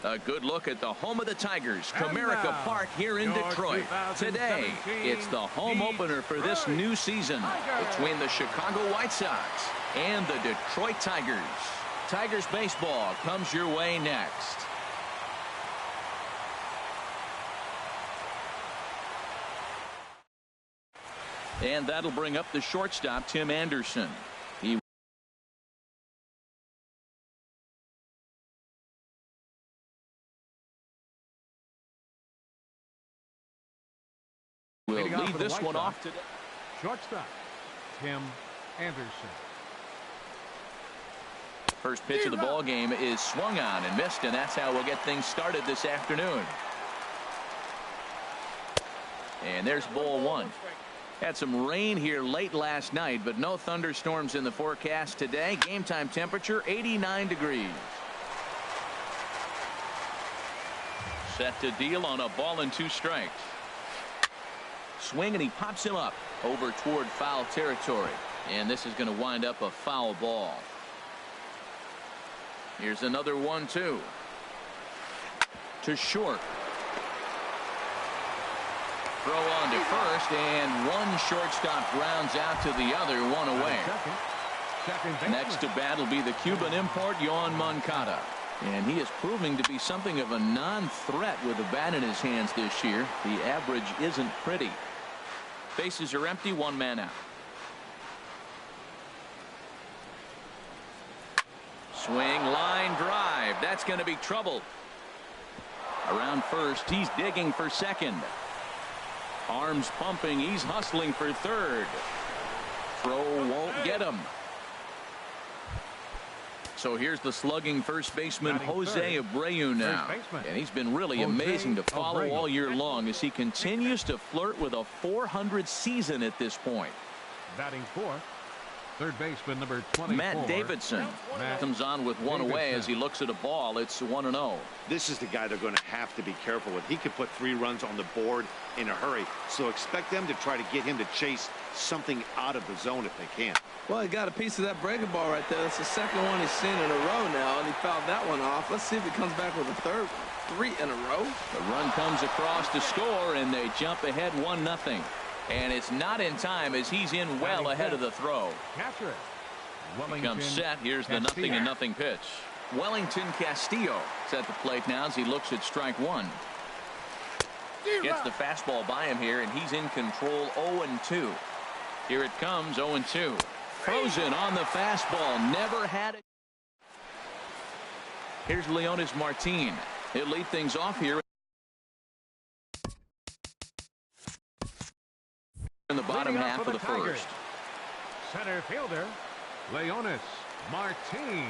A good look at the home of the Tigers, Comerica Park here in Detroit. Today, it's the home opener for this new season between the Chicago White Sox and the Detroit Tigers. Tigers baseball comes your way next. And that'll bring up the shortstop, Tim Anderson. He will lead this one off today. Shortstop, Tim Anderson. First pitch of the ball game is swung on and missed, and that's how we'll get things started this afternoon. And there's ball one. Had some rain here late last night, but no thunderstorms in the forecast today. Game time temperature 89 degrees. Set to deal on a ball and 2 strikes. Swing, and he pops him up over toward foul territory. And this is going to wind up a foul ball. Here's another 1-2. To short. Throw on to first, and one shortstop grounds out to the other, 1 away. Next to bat will be the Cuban import, Yoan Moncada. And he is proving to be something of a non-threat with a bat in his hands this year. The average isn't pretty. Bases are empty, 1 man out. Swing, line drive. That's going to be trouble. Around first, he's digging for second. Arms pumping, he's hustling for third. Throw won't get him. So here's the slugging first baseman Jose Abreu now. And he's been really amazing to follow all year long as he continues to flirt with a .400 season at this point. Batting fourth, third baseman number 24. Matt Davidson comes on with 1 away as he looks at a ball. It's 1-0. This is the guy they're going to have to be careful with. He could put 3 runs on the board in a hurry, so expect them to try to get him to chase something out of the zone if they can. Well, he got a piece of that breaking ball right there. That's the second one he's seen in a row now, and he fouled that one off. Let's see if he comes back with a third one. 3 in a row. The run comes across to score, and they jump ahead 1-0. And it's not in time as he's in well ahead of the throw. Catcher. He comes set. Here's the 0-0 pitch. Wellington Castillo is at the plate now as he looks at strike 1. Gets the fastball by him here, and he's in control. 0-2. Here it comes. 0-2. Frozen on the fastball. Never had it. Here's Leonys Martin. He'll lead things off here in the bottom half of the first. Center fielder Leonys Martin.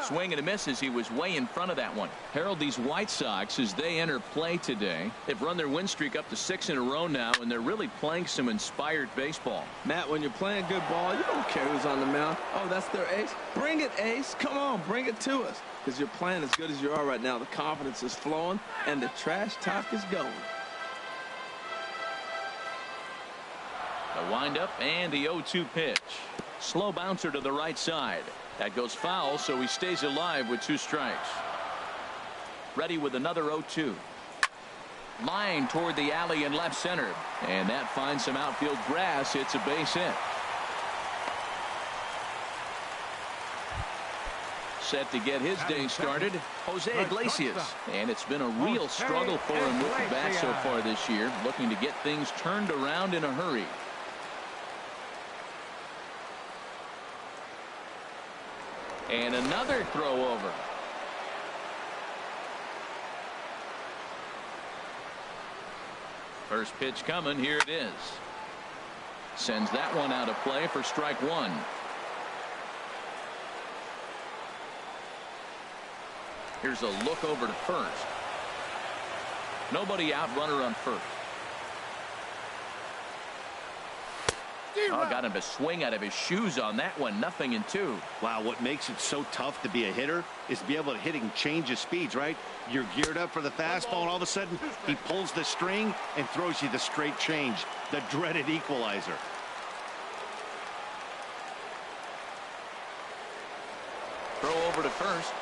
Swing and a miss as he was way in front of that one. Herald, these White Sox, as they enter play today, they've run their win streak up to 6 in a row now, and they're really playing some inspired baseball. Matt, when you're playing good ball, you don't care who's on the mound. Oh, that's their ace. Bring it, ace. Come on, bring it to us. Because you're playing as good as you are right now. The confidence is flowing, and the trash talk is going. The windup and the 0-2 pitch. Slow bouncer to the right side. That goes foul, so he stays alive with 2 strikes. Ready with another 0-2. Line toward the alley in left center. And that finds some outfield grass. It's a base hit. Set to get his day started, Jose Iglesias. And it's been a real struggle for him with the bat so far this year. Looking to get things turned around in a hurry. And another throw over. First pitch coming. Here it is. Sends that one out of play for strike 1. Here's a look over to first. Nobody out, runner on first. Oh, got him to swing out of his shoes on that one. 0-2. Wow, what makes it so tough to be a hitter is to be able to hit and change his speeds, right? You're geared up for the fastball, and all of a sudden he pulls the string and throws you the straight change, the dreaded equalizer. Throw over to first.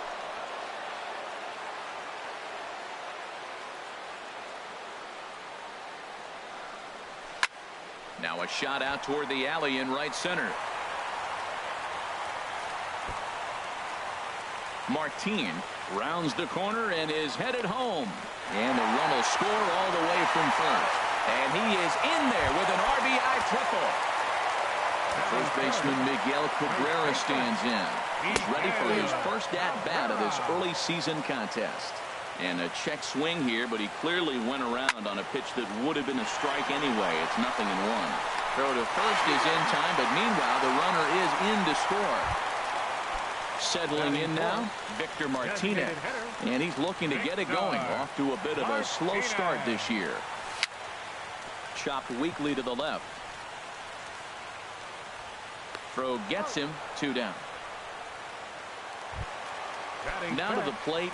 Now a shot out toward the alley in right center. Martin rounds the corner and is headed home. And the run will score all the way from first. And he is in there with an RBI triple. First baseman Miguel Cabrera stands in. He's ready for his first at-bat of this early season contest. And a check swing here, but he clearly went around on a pitch that would have been a strike anyway. It's 0-1. Throw to first is in time, but meanwhile the runner is in to score. Settling in now, Victor Martinez. And he's looking to get it going. Off to a bit of a slow start this year. Chopped weakly to the left. Throw gets him, 2 down. Now to the plate.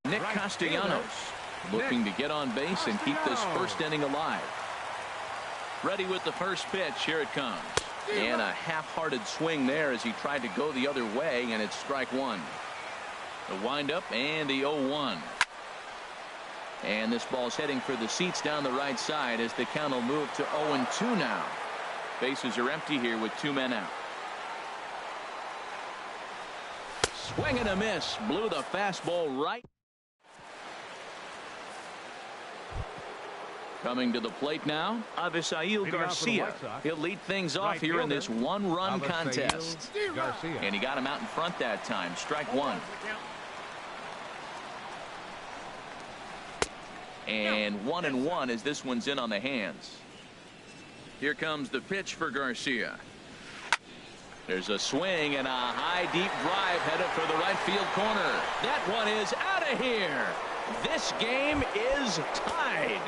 Nick Castellanos looking to get on base and keep this first inning alive. Ready with the first pitch. Here it comes. And a half-hearted swing there as he tried to go the other way, and it's strike one. The windup and the 0-1. And this ball's heading for the seats down the right side as the count will move to 0-2 now. Bases are empty here with 2 men out. Swing and a miss. Blew the fastball right. Coming to the plate now, Avisail Garcia. He'll lead things off here in this one-run contest. And he got him out in front that time. Strike one. And 1-1 as this one's in on the hands. Here comes the pitch for Garcia. There's a swing and a high deep drive headed for the right field corner. That one is out of here. This game is tied.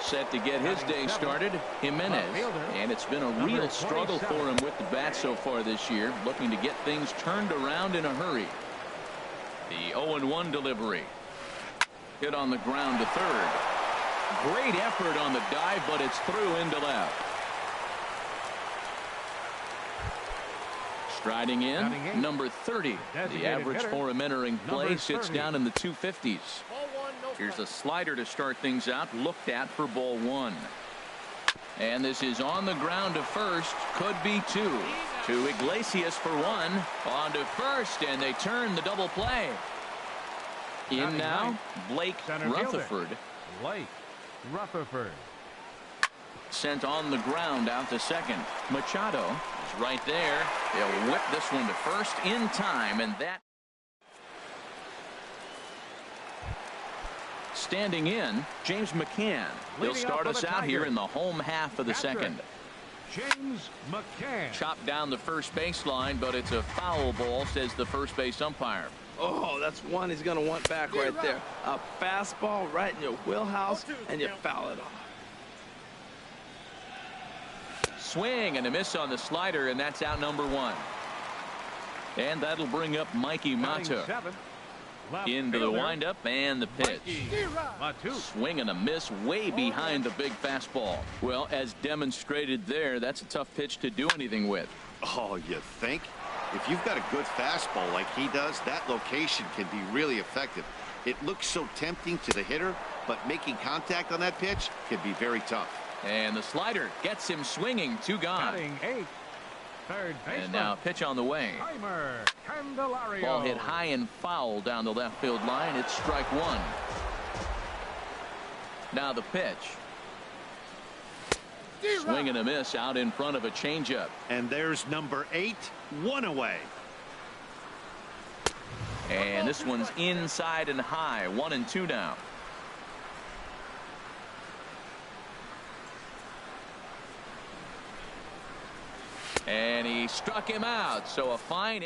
Set to get his day started, Jimenez. And it's been a real struggle for him with the bat so far this year, looking to get things turned around in a hurry. The 0-1 delivery. Hit on the ground to third. Great effort on the dive, but it's through into left. Striding in, number 30. The average for him entering play sits down in the 250s. Here's a slider to start things out, looked at for ball 1. And this is on the ground to first, could be 2. To Iglesias for 1, on to first, and they turn the double play. In now, Blake Rutherford. Blake Rutherford. Sent on the ground out to second. Machado is right there. They'll whip this one to first in time, and that. Standing in, James McCann. He'll start us out here in the home half of the second. James McCann. Chopped down the first baseline, but it's a foul ball, says the first base umpire. Oh, that's one he's going to want back right there. A fastball right in your wheelhouse, and you foul it off. Swing and a miss on the slider, and that's out number 1. And that'll bring up Mikey Mata. Into the windup and the pitch. Swing and a miss way behind the big fastball. Well, as demonstrated there, that's a tough pitch to do anything with. Oh, you think? If you've got a good fastball like he does, that location can be really effective. It looks so tempting to the hitter, but making contact on that pitch can be very tough. And the slider gets him swinging. 2 gone. Third baseman. And now pitch on the way. Ball hit high and foul down the left field line. It's strike 1. Now the pitch. Swing and a miss out in front of a changeup. And there's number 8, 1 away. And this one's inside and high. 1-2 now. And he struck him out. So a fine.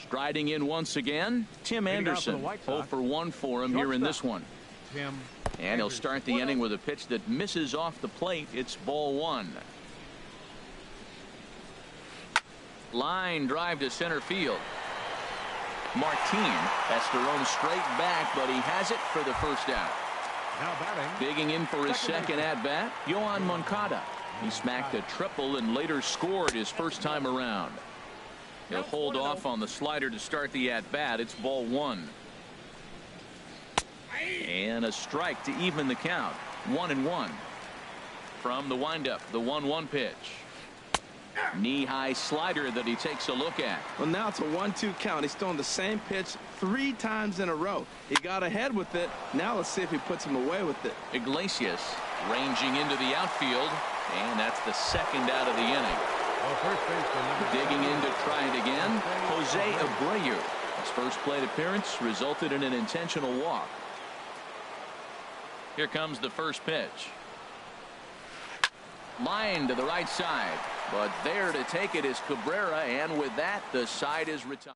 Striding in once again, Tim Anderson. 0 for 1 for him here in this one. And he'll start the inning with a pitch that misses off the plate. It's ball 1. Line drive to center field. Martin has to roam straight back, but he has it for the first out. Now batting. Digging in for his second at-bat, Yoan Moncada. He smacked a triple and later scored his first time around. He'll hold off on the slider to start the at-bat. It's ball 1. And a strike to even the count. 1-1. From the windup, the 1-1 pitch. Knee-high slider that he takes a look at. Well, now it's a 1-2 count. He's thrown the same pitch 3 times in a row. He got ahead with it. Now let's see if he puts him away with it. Iglesias ranging into the outfield, and that's the second out of the inning. Digging in to try it again, Jose Abreu. His first plate appearance resulted in an intentional walk. Here comes the first pitch. Line to the right side, but there to take it is Cabrera, and with that the side is retired.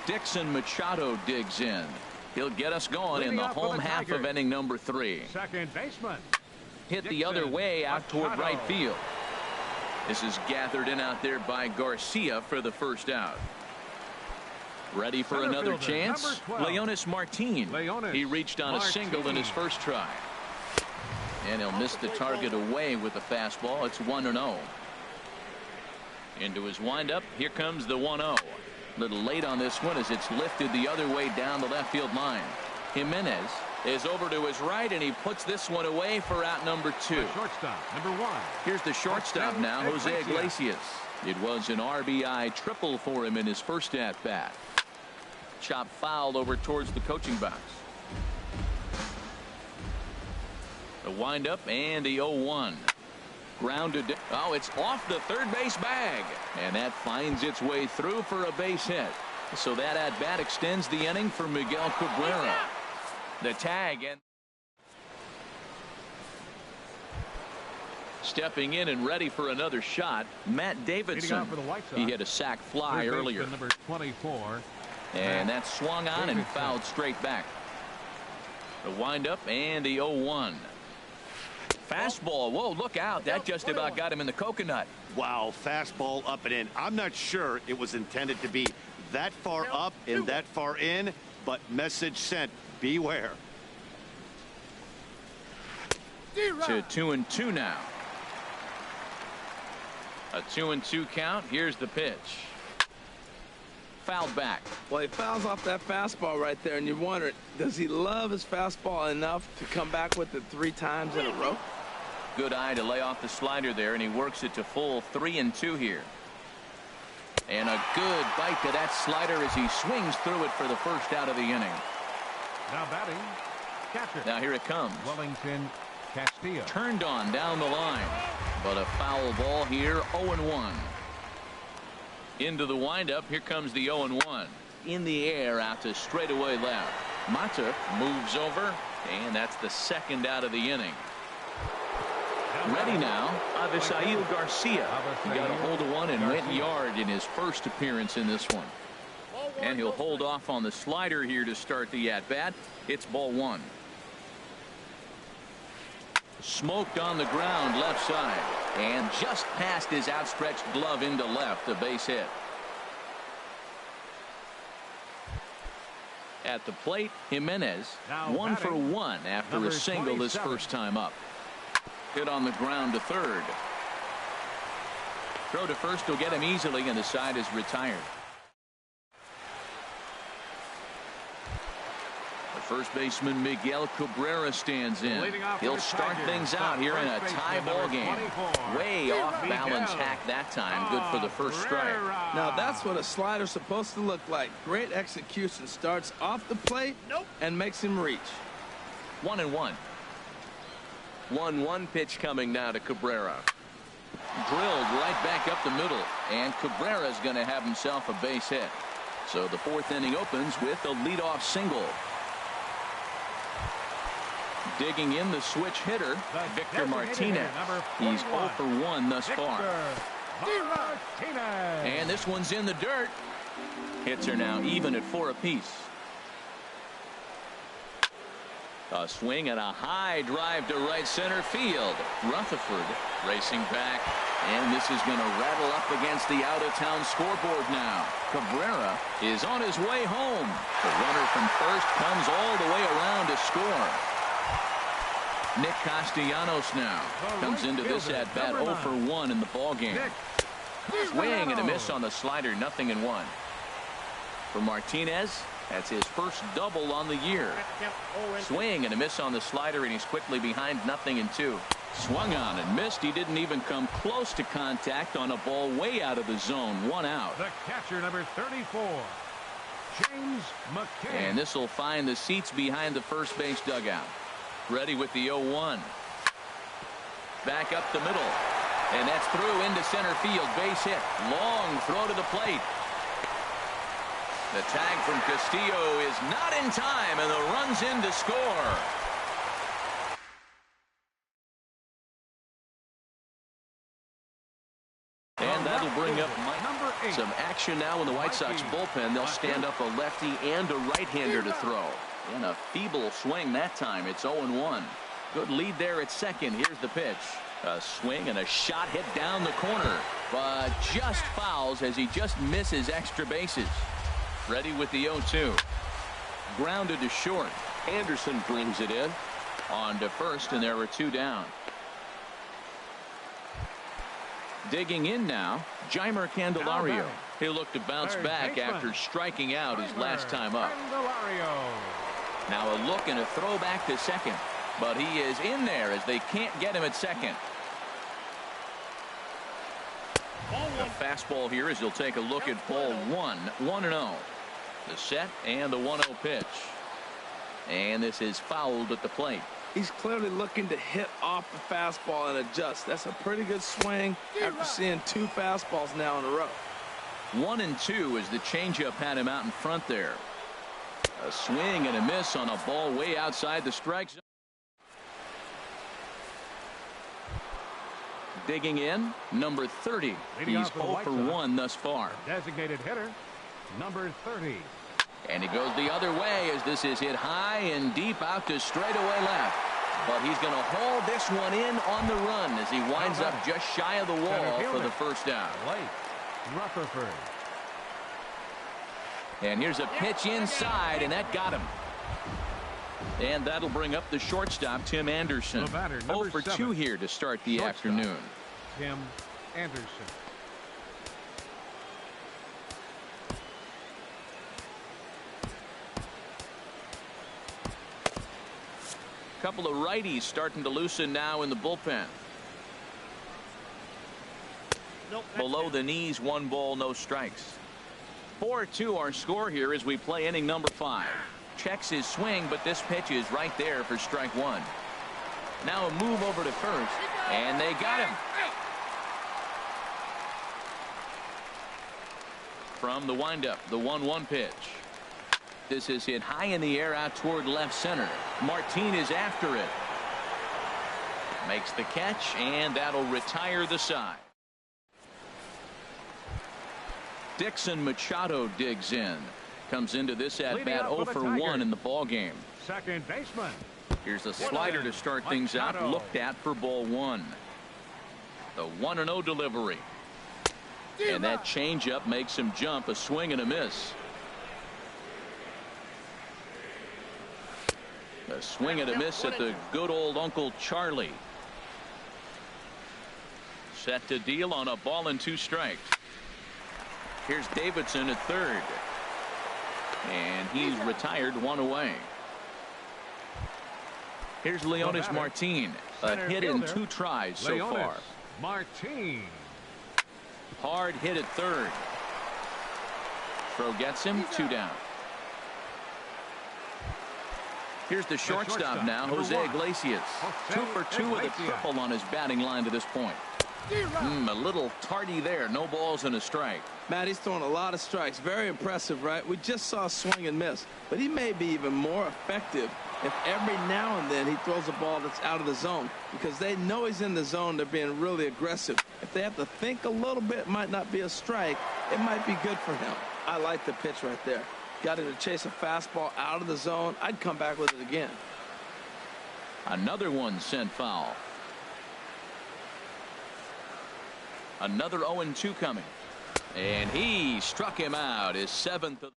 Dixon Machado digs in. He'll get us going in the home half of inning number 3. Second baseman. Hit the other way out toward right field. This is gathered in out there by Garcia for the first out. Ready for another chance. Leonys Martin. He reached on a single in his first try. And he'll miss the target away with the fastball. It's 1-0. Into his windup. Here comes the 1-0. Little late on this one as it's lifted the other way down the left field line. Jimenez is over to his right, and he puts this one away for out number 2. Shortstop, number 1. Here's the shortstop now, Jose Iglesias. It was an RBI triple for him in his first at-bat. Chop fouled over towards the coaching box. The windup and the 0-1. Grounded. Oh, it's off the third base bag. And that finds its way through for a base hit. So that at-bat extends the inning for Miguel Cabrera. The tag and stepping in and ready for another shot, Matt Davidson. He hit a sac fly earlier. Number 24. And that swung on and fouled straight back. The windup and the 0-1. Fastball. Whoa, look out. That just about got him in the coconut. Wow, fastball up and in. I'm not sure it was intended to be that far up and that far in, but message sent. Beware. To 2-2 now. A 2-2 count. Here's the pitch. Fouled back. Well, he fouls off that fastball right there, and you wonder, does he love his fastball enough to come back with it 3 times in a row? Good eye to lay off the slider there, and he works it to full 3-2 here. And a good bite to that slider as he swings through it for the first out of the inning. Now batting, catcher. Now here it comes. Wellington Castillo. Turned on down the line, but a foul ball here. 0-1. Into the windup. Here comes the 0-1. In the air out to straightaway left. Mata moves over, and that's the second out of the inning. Ready now, Avisail Garcia. He got a hold of one and went yard in his first appearance in this one. And he'll hold off on the slider here to start the at-bat. It's ball 1. Smoked on the ground left side, and just past his outstretched glove into left, a base hit. At the plate, Jimenez, 1 for 1 after a single his first time up. Hit on the ground to third. Throw to first will get him easily, and the side is retired. The first baseman Miguel Cabrera stands in. He'll start things out here in a tie ball game. Way off balance hack that time. Good for the first strike. Now that's what a slider's supposed to look like. Great execution. Starts off the plate and makes him reach. 1-1. 1-1 pitch coming now to Cabrera. Drilled right back up the middle, and Cabrera is going to have himself a base hit. So the fourth inning opens with a leadoff single. Digging in the switch hitter, Victor Martinez. He's 0 for 1 thus far. And this one's in the dirt. Hits are now even at 4 apiece. A swing and a high drive to right center field. Rutherford racing back, and this is going to rattle up against the out-of-town scoreboard now. Cabrera is on his way home. The runner from first comes all the way around to score. Nick Castellanos now comes into this at-bat 0 for 1 in the ballgame. Swing and a miss on the slider, 0-1. For Martinez, that's his first double on the year. Swing and a miss on the slider, and he's quickly behind 0-2. Swung on and missed. He didn't even come close to contact on a ball way out of the zone. 1 out. The catcher, number 34, James McCann. And this will find the seats behind the first base dugout. Ready with the 0-1. Back up the middle. And that's through into center field. Base hit. Long throw to the plate. The tag from Castillo is not in time, and the run's in to score. And that'll bring up some action now in the White Sox bullpen. They'll stand up a lefty and a right-hander to throw. And a feeble swing that time. It's 0-1. Good lead there at second. Here's the pitch. A swing and a shot hit down the corner, but just fouls as he just misses extra bases. Ready with the 0-2. Grounded to short. Anderson brings it in. On to first, and there are 2 down. Digging in now, Jeimer Candelario. He'll look to bounce back after striking out his last time up. Now a look and a throw back to second. But he is in there as they can't get him at second. The fastball here as he'll take a look at ball 1. 1-0. The set and the 1-0 pitch. And this is fouled at the plate. He's clearly looking to hit off the fastball and adjust. That's a pretty good swing after seeing 2 fastballs now in a row. 1-2 as the changeup had him out in front there. A swing and a miss on a ball way outside the strike zone. Digging in, number 30. He's 0 for 1 thus far. Designated hitter, number 30. And he goes the other way as this is hit high and deep out to straightaway left. But he's going to haul this one in on the run as he winds up just shy of the wall for the first down. Rutherford. And here's a pitch inside, and that got him. And that'll bring up the shortstop, Tim Anderson. 0 for 2 here to start the afternoon. Tim Anderson. Couple of righties starting to loosen now in the bullpen. Below the knees, 1 ball, no strikes. 4-2 our score here as we play inning number 5. Checks his swing, but this pitch is right there for strike 1. Now a move over to first, and they got him. From the windup, the 1-1 pitch. This is hit high in the air out toward left center. Martinez after it. Makes the catch, and that'll retire the side. Dixon Machado digs in. Comes into this at bat 0 for 1 in the ball game. Second baseman. Here's a slider to start things out. Looked at for ball 1. The 1-0 delivery. And that changeup makes him jump. A swing and a miss. A swing and a miss at the good old Uncle Charlie. Set to deal on a ball and 2 strikes. Here's Davidson at third. And he's retired 1 away. Here's Leonys Martin. A hit in 2 tries so far. Martin. Hard hit at third. Throw gets him. 2 down. Here's the shortstop now, Jose Iglesias. 2 for 2 with a triple on his batting line to this point. A little tardy there. No balls and a strike. Matt, he's throwing a lot of strikes. Very impressive, right? We just saw a swing and miss. But he may be even more effective if every now and then he throws a ball that's out of the zone, because they know he's in the zone. They're being really aggressive. If they have to think a little bit, it might not be a strike. It might be good for him. I like the pitch right there. Got him to chase a fastball out of the zone. I'd come back with it again. Another one sent foul. Another 0-2 coming. And he struck him out. His 7th.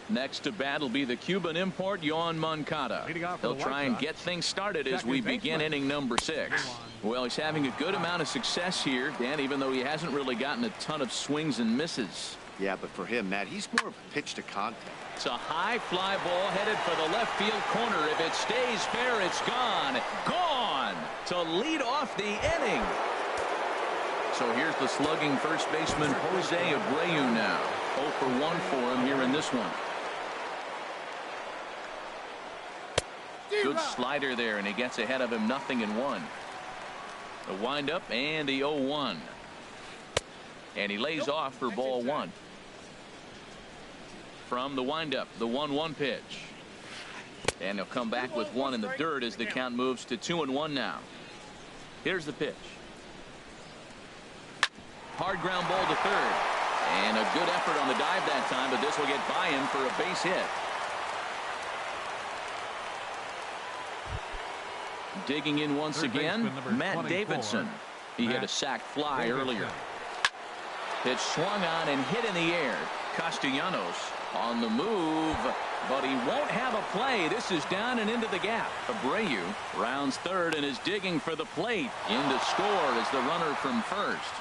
Next to bat will be the Cuban import, Yoan Moncada. He'll try and get things started as we begin inning number 6. Well, he's having a good amount of success here, Dan, even though he hasn't really gotten a ton of swings and misses. Yeah, but for him, Matt, he's more of a pitch to contact. It's a high fly ball headed for the left field corner. If it stays fair, it's gone. Gone to lead off the inning. So here's the slugging first baseman, Jose Abreu now. 0 for 1 for him here in this one. Good slider there, and he gets ahead of him, 0-1. The windup and the 0-1. And he lays off for ball 1. From the windup, the 1-1 pitch. And he'll come back with 1 in the dirt as the count moves to 2-1 now. Here's the pitch. Hard ground ball to third. And a good effort on the dive that time, but this will get by him for a base hit. Digging in once again, Matt Davidson. He hit a sac fly earlier. Pitch swung on and hit in the air. Castellanos on the move, but he won't have a play. This is down and into the gap. Abreu rounds third and is digging for the plate. In to score is the runner from first.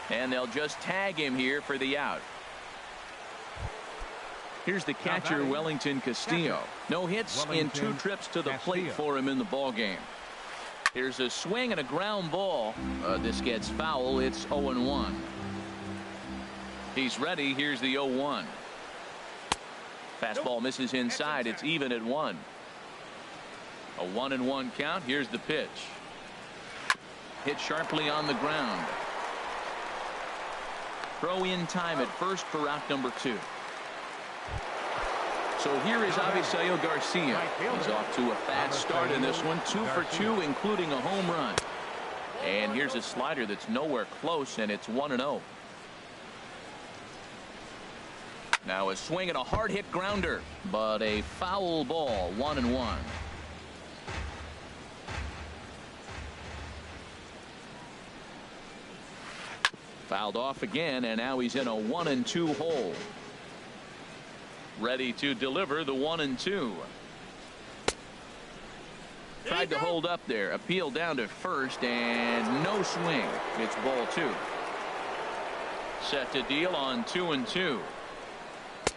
And they'll just tag him here for the out. Here's the catcher, Wellington Castillo. No hits in 2 trips to the plate for him in the ball game. Here's a swing and a ground ball. This gets foul. It's 0-1. He's ready. Here's the 0-1. Fastball misses inside. It's even at 1. A 1-1 count. Here's the pitch. Hit sharply on the ground. Throw in time at first for out number 2. So here is Avisaíl Garcia. He's off to a fast start in this one. 2 for 2, including a home run. And here's a slider that's nowhere close, and it's 1-0. Now a swing and a hard hit grounder, but a foul ball. 1-1. Fouled off again, and now he's in a 1-2 hole. Ready to deliver the 1-2. Tried to hold up there. Appeal down to first, and no swing. It's ball 2. Set to deal on 2-2.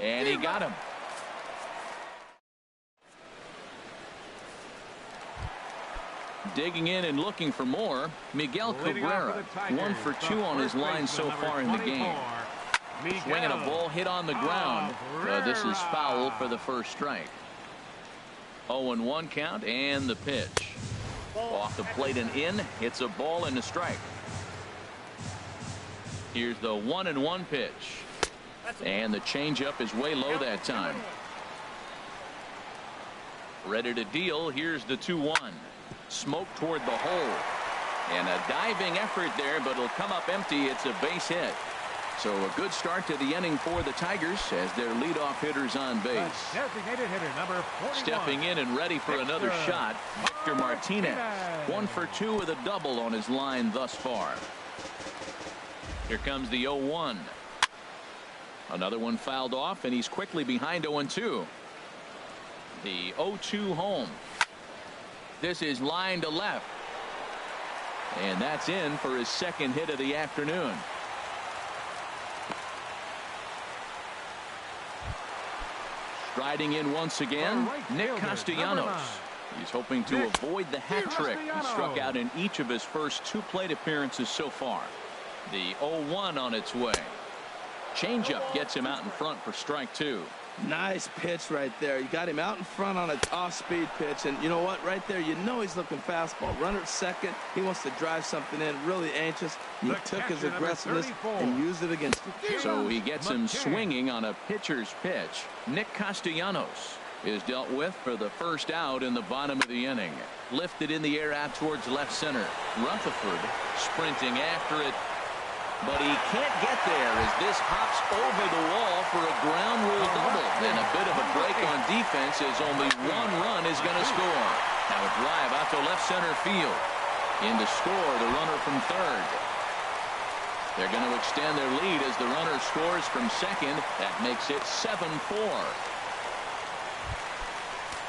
And he got him. Digging in and looking for more, Miguel Cabrera. 1 for 2 on his line so far in the game. Swinging a ball hit on the ground. This is foul for the first strike. 0-1 count, and the pitch. Off the plate and in. It's a ball and a strike. Here's the 1-1 pitch. And the changeup is way low that time. Ready to deal. Here's the 2-1. Smoke toward the hole. And a diving effort there, but it'll come up empty. It's a base hit. So a good start to the inning for the Tigers as their leadoff hitter's on base. Designated hitter number 41. Stepping in and ready for another shot, Victor Martinez. 1 for 2 with a double on his line thus far. Here comes the 0-1. Another one fouled off, and he's quickly behind 0-2. The 0-2 home. This is line to left. And that's in for his second hit of the afternoon. Striding in once again, Nick Castellanos. He's hoping to avoid the hat trick. He struck out in each of his first 2 plate appearances so far. The 0-1 on its way. Changeup gets him out in front for strike 2. Nice pitch right there. You got him out in front on a off-speed pitch, and you know what? Right there, you know he's looking fastball. Runner at second. He wants to drive something in. Really anxious. He took his aggressiveness and used it against him. So he gets him swinging on a pitcher's pitch. Nick Castellanos is dealt with for the first out in the bottom of the inning. Lifted in the air out towards left center. Rutherford sprinting after it, but he can't get there as this hops over the wall for a ground rule double. And a bit of a break on defense as only one run is going to score. Now a drive out to left center field. In to score the runner from third. They're going to extend their lead as the runner scores from second. That makes it 7-4.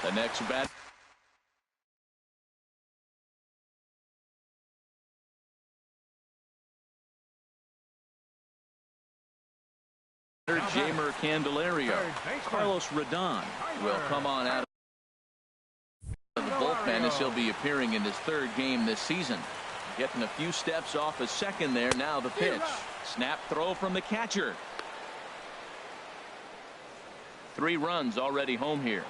The next bat. Jamer Candelario. Carlos Rodon will come on out of the bullpen as he'll be appearing in his third game this season. Getting a few steps off a second there. Now the pitch. Snap throw from the catcher. 3 runs already home here.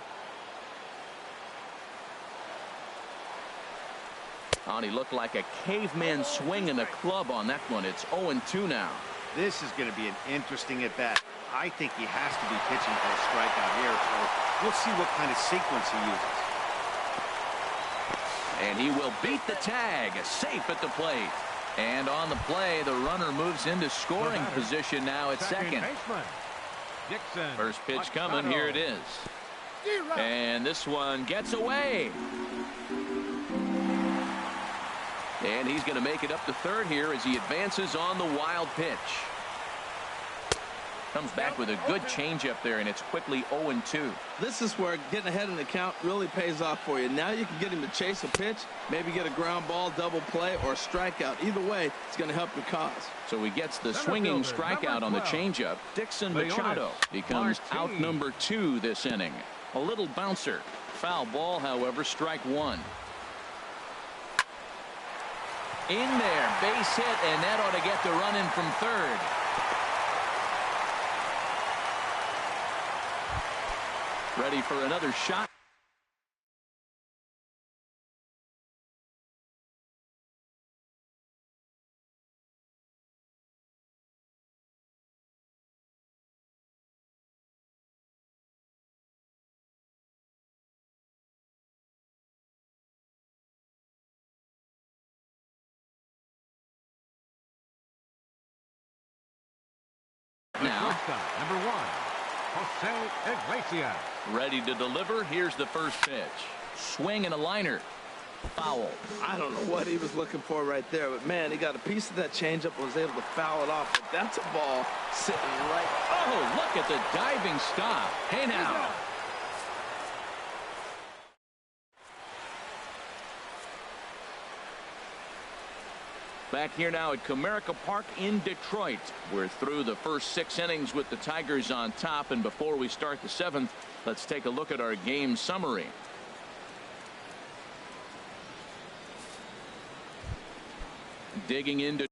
Oh, he looked like a caveman swinging a club on that one. It's 0-2 now. This is going to be an interesting at bat. I think he has to be pitching for a strikeout here, so we'll see what kind of sequence he uses. And he will beat the tag, safe at the plate. And on the play, the runner moves into scoring position now at second. First pitch coming, here it is. And this one gets away. And he's going to make it up to third here as he advances on the wild pitch. Comes back with a good changeup there, and it's quickly 0-2. This is where getting ahead in the count really pays off for you. Now you can get him to chase a pitch, maybe get a ground ball, double play, or a strikeout. Either way, it's going to help your cause. So he gets the swinging strikeout on the changeup. Dixon Machado becomes out number 2 this inning. A little bouncer. Foul ball, however, strike 1. In there, base hit, and that ought to get the run in from third. Ready for another shot. Now, number 1, Jose Iglesias. Ready to deliver. Here's the first pitch. Swing and a liner. Foul. I don't know what he was looking for right there, but man, he got a piece of that changeup and was able to foul it off. But that's a ball sitting right. Oh, look at the diving stop. Hey now. Back here now at Comerica Park in Detroit. We're through the first 6 innings with the Tigers on top, and before we start the 7th, let's take a look at our game summary. Digging into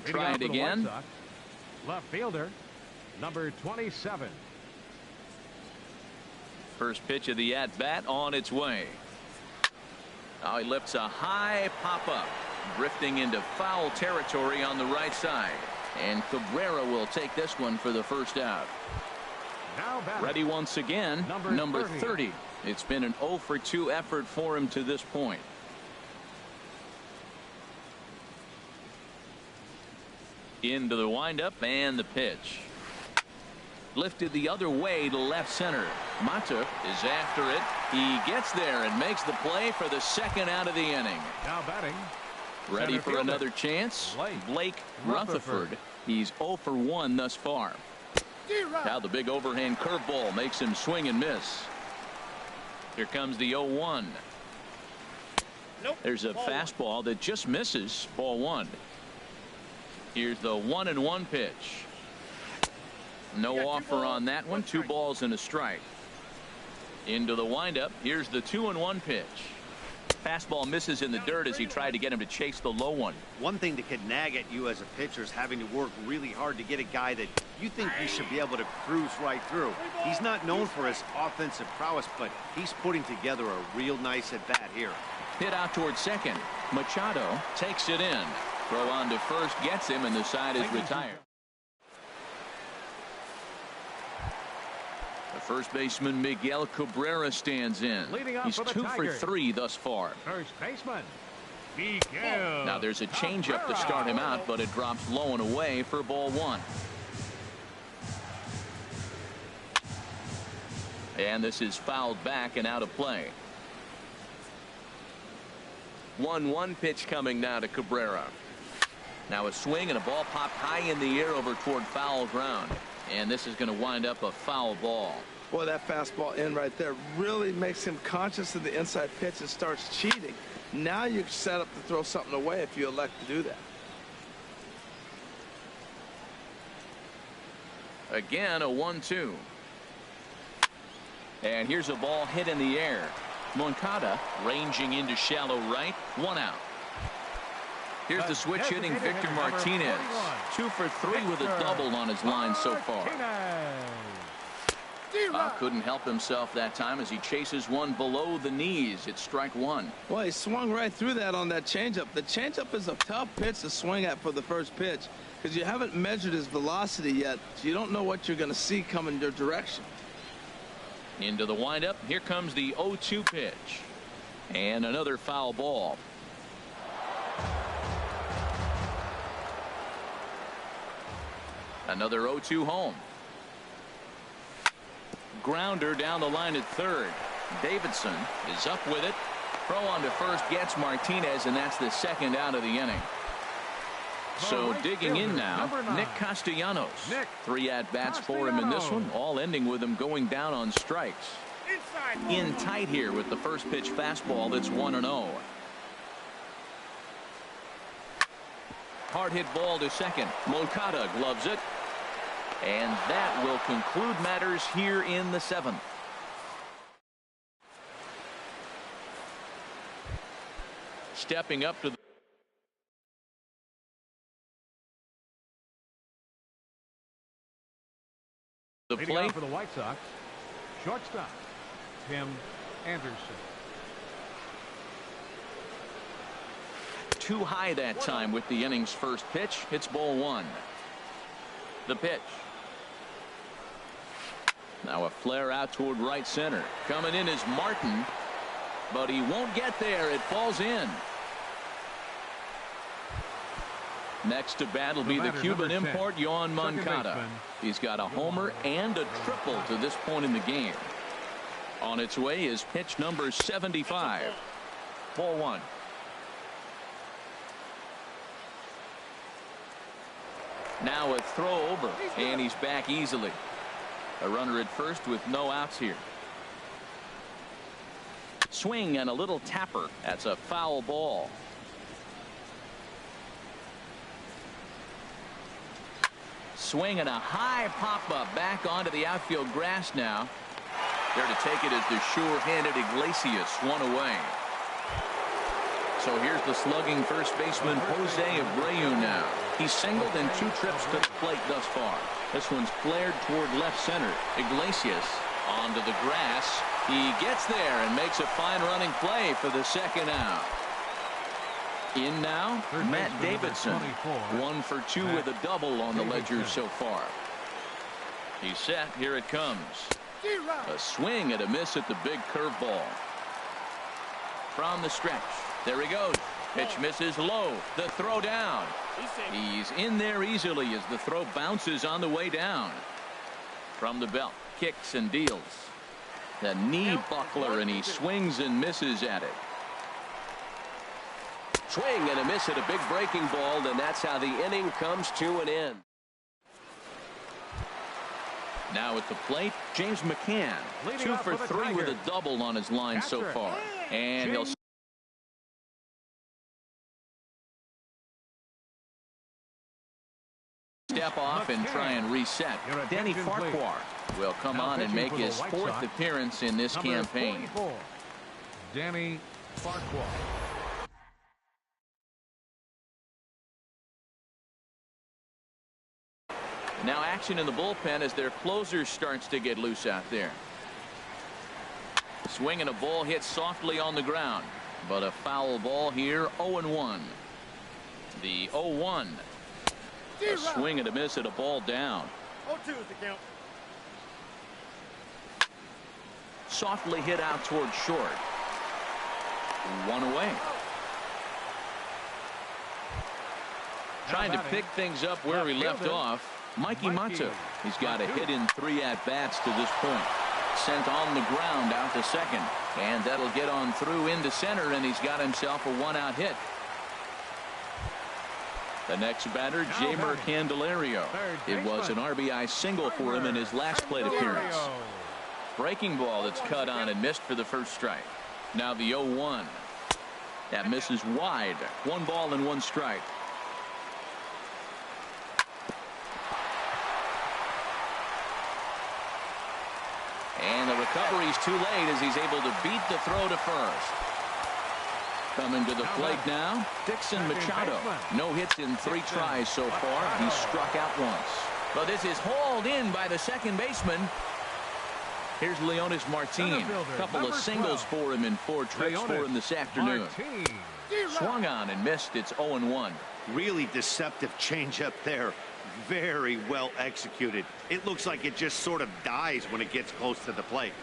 try it again. Left fielder, number 27. First pitch of the at-bat on its way. Now he lifts a high pop-up, drifting into foul territory on the right side. And Cabrera will take this one for the first out. Now ready once again, number 30. It's been an 0-for-2 effort for him to this point. Into the windup and the pitch. Lifted the other way to left center. Mata is after it. He gets there and makes the play for the second out of the inning. Now batting. Ready for another chance. Blake Rutherford. He's 0 for 1 thus far. Now the big overhand curveball makes him swing and miss. Here comes the 0-1. There's a fastball that just misses. Ball 1. Here's the 1-1 pitch. No offer on that one. 2 balls and a strike. Into the windup. Here's the 2-1 pitch. Fastball misses in the dirt as he tried to get him to chase the low one. One thing that could nag at you as a pitcher is having to work really hard to get a guy that you think you should be able to cruise right through. He's not known for his offensive prowess, but he's putting together a real nice at bat here. Hit out towards second. Machado takes it in. Throw on to first gets him, and the side is retired. The first baseman Miguel Cabrera stands in. He's 2 for 3 thus far. First baseman Miguel. Now there's a changeup to start him out, but it drops low and away for ball 1. And this is fouled back and out of play. 1-1 pitch coming now to Cabrera. Now a swing and a ball popped high in the air over toward foul ground. And this is going to wind up a foul ball. Boy, that fastball in right there really makes him conscious of the inside pitch and starts cheating. Now you're set up to throw something away if you elect to do that. Again, a 1-2. And here's a ball hit in the air. Moncada ranging into shallow right. 1 out. Here's the switch hitting Victor Martinez. 2 for 3 with a double on his line so far. Couldn't help himself that time as he chases one below the knees. It's strike 1. Well, he swung right through that on that changeup. The changeup is a tough pitch to swing at for the first pitch because you haven't measured his velocity yet, so you don't know what you're going to see coming your direction. Into the windup. Here comes the 0-2 pitch. And another foul ball. Another 0-2 home. Grounder down the line at third. Davidson is up with it. Throw on to first gets Martinez, and that's the second out of the inning. So digging in now, Nick Castellanos. 3 at-bats for him in this one, all ending with him going down on strikes. In tight here with the first pitch fastball that's 1-0. Hard hit ball to second. Moncada gloves it. And that will conclude matters here in the 7th. Stepping up to the plate for the White Sox, shortstop Tim Anderson. Too high that time with the inning's first pitch. It's ball 1. The pitch. Now a flare out toward right center. Coming in is Martin, but he won't get there. It falls in. Next to bat will be the Cuban import, Yoan Moncada. He's got a homer and a triple to this point in the game. On its way is pitch number 75. Ball 1. Now a throw over, and he's back easily. A runner at first with no outs here. Swing and a little tapper. That's a foul ball. Swing and a high pop-up back onto the outfield grass now. There to take it is the sure-handed Iglesias, 1 away. So here's the slugging first baseman Jose Abreu now. He's singled in 2 trips to the plate thus far. This one's flared toward left center. Iglesias onto the grass. He gets there and makes a fine running play for the second out. In now, Matt Davidson. 1 for 2 with a double on the ledger so far. He's set. Here it comes. A swing and a miss at the big curveball. From the stretch. There he goes. Pitch misses low. The throw down. He's in there easily as the throw bounces on the way down. From the belt, kicks and deals. The knee buckler, and he swings and misses at it. Swing and a miss at a big breaking ball, and that's how the inning comes to an end. Now at the plate, James McCann, 2 for 3 with a double on his line so far. And he'll step off and try and reset. Danny Farquhar will come on and make his 4th appearance in this campaign. Danny Farquhar. Now action in the bullpen as their closer starts to get loose out there. Swing and a ball hit softly on the ground, but a foul ball here. 0-1. The 0-1. A swing and a miss at a ball down. 0-2 is the count. Softly hit out toward short. 1 away. Trying to pick things up where he left off. Mikey Mutto. He's got a hit in 3 at-bats to this point. Sent on the ground out to second. And that'll get on through into center, and he's got himself a 1-out hit. The next batter, Jeimer Candelario. It was an RBI single for him in his last plate appearance. Breaking ball that's cut on and missed for the first strike. Now the 0-1. That misses wide. 1 ball and 1 strike. And the recovery's too late as he's able to beat the throw to first. Coming to the plate now, Dixon Machado. No hits in 3 tries so far. He's struck out once. But this is hauled in by the second baseman. Here's Leonis Martin. A couple of singles for him in 4 trips for him this afternoon. Swung on and missed. It's 0-1. Really deceptive changeup there. Very well executed. It looks like it just sort of dies when it gets close to the plate.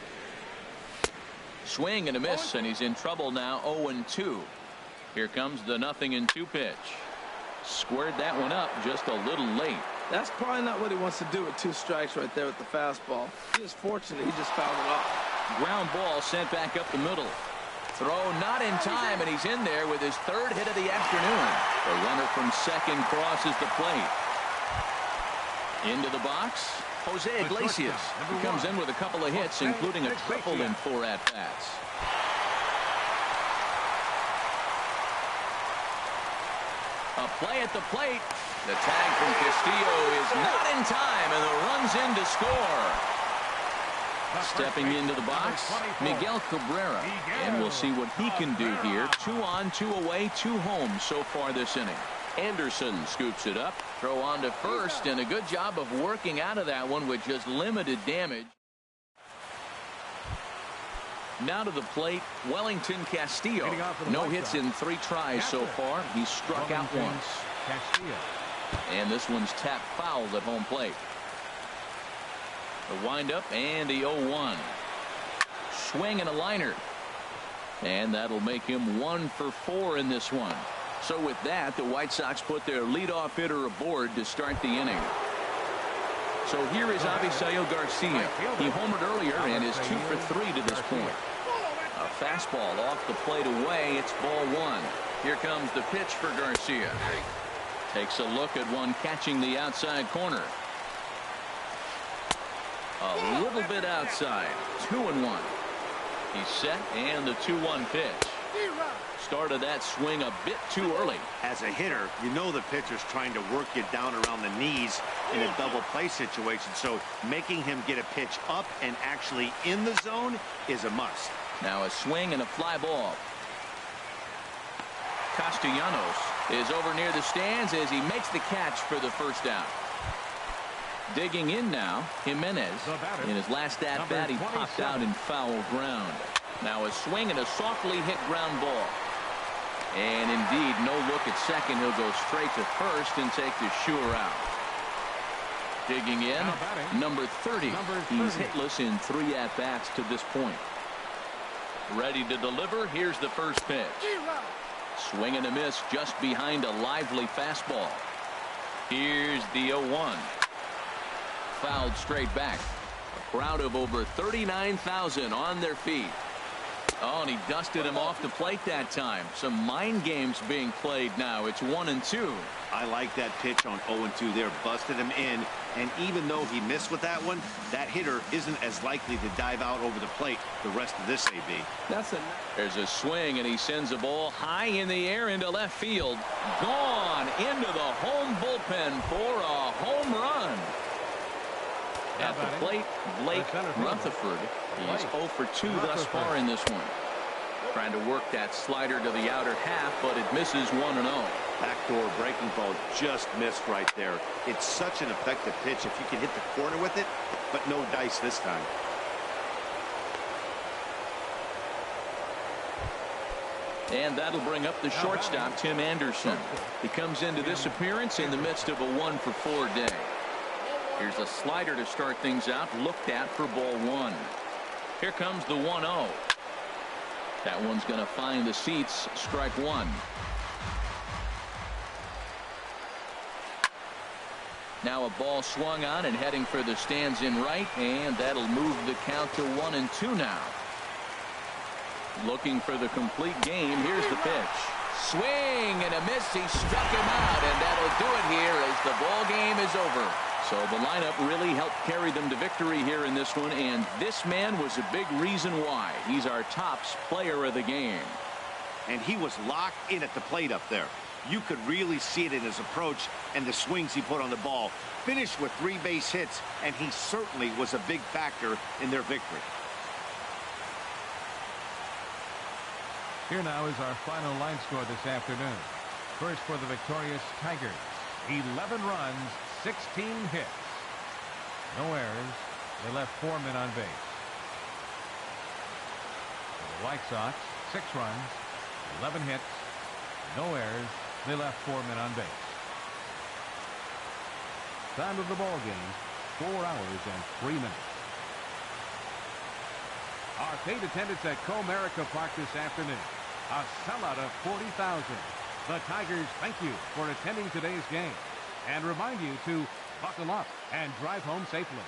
Swing and a miss, and he's in trouble now. 0-2. Here comes the 0-2 pitch. Squared that one up just a little late. That's probably not what he wants to do with 2 strikes right there with the fastball. He is fortunate he just fouled it off. Ground ball sent back up the middle. Throw not in time, and he's in there with his 3rd hit of the afternoon. The runner from second crosses the plate. Into the box, Jose Iglesias. He comes in with a couple of hits, including a triple in 4 at-bats. A play at the plate. The tag from Castillo is not in time, and the run's in to score. Stepping into the box, Miguel Cabrera. And we'll see what he can do here. 2 on, 2 away, 2 home so far this inning. Anderson scoops it up. Throw on to first, and a good job of working out of that one with just limited damage. Now to the plate, Wellington Castillo. No hits in 3 tries so far. He's struck out once. And this one's tapped foul at home plate. The windup and the 0-1. Swing and a liner. And that'll make him 1 for 4 in this one. So with that, the White Sox put their leadoff hitter aboard to start the inning. So here is Avisail Garcia. He homered earlier and is 2 for 3 to this point. A fastball off the plate away. It's ball 1. Here comes the pitch for Garcia. Takes a look at one catching the outside corner. A little bit outside. 2-1. He's set, and the 2-1 pitch. Started that swing a bit too early. As a hitter, you know the pitcher's trying to work you down around the knees in a double play situation, so making him get a pitch up and actually in the zone is a must. Now a swing and a fly ball. Castellanos is over near the stands as he makes the catch for the first out. Digging in now, Jimenez. In his last at-bat, he popped out in foul ground. Now a swing and a softly hit ground ball. And indeed, no look at second. He'll go straight to first and take the sure out. Digging in, number 30. He's hitless in 3 at-bats to this point. Ready to deliver. Here's the first pitch. Swing and a miss just behind a lively fastball. Here's the 0-1. Fouled straight back. crowd of over 39,000 on their feet. Oh, and he dusted him off the plate that time. Some mind games being played now. It's 1-2. I like that pitch on 0-2 there. Busted him in, and even though he missed with that one, that hitter isn't as likely to dive out over the plate the rest of this AB. There's a swing, and he sends a ball high in the air into left field. Gone into the home bullpen for a home run. At the plate, Blake Rutherford. He's 0 for 2 thus far in this one. Trying to work that slider to the outer half, but it misses 1-0. Backdoor breaking ball just missed right there. It's such an effective pitch if you can hit the corner with it, but no dice this time. And that'll bring up the shortstop, Tim Anderson. He comes into this appearance in the midst of a 1 for 4 day. Here's a slider to start things out, looked at for ball 1. Here comes the 1-0. That one's going to find the seats, strike 1. Now a ball swung on and heading for the stands in right, and that'll move the count to 1-2 now. Looking for the complete game. Here's the pitch. Swing and a miss. He struck him out, and that'll do it here as the ball game is over. So the lineup really helped carry them to victory here in this one, and this man was a big reason why. He's our tops player of the game. And he was locked in at the plate up there. You could really see it in his approach and the swings he put on the ball. Finished with 3 base hits, and he certainly was a big factor in their victory. Here now is our final line score this afternoon. First for the victorious Tigers. 11 runs, 16 hits. No errors. They left 4 men on base. For the White Sox, 6 runs, 11 hits, no errors. They left 4 men on base. Time of the ball game, 4 hours and 3 minutes. Arcade attendance at Comerica Park this afternoon. A sellout of 40,000. The Tigers thank you for attending today's game and remind you to buckle up and drive home safely.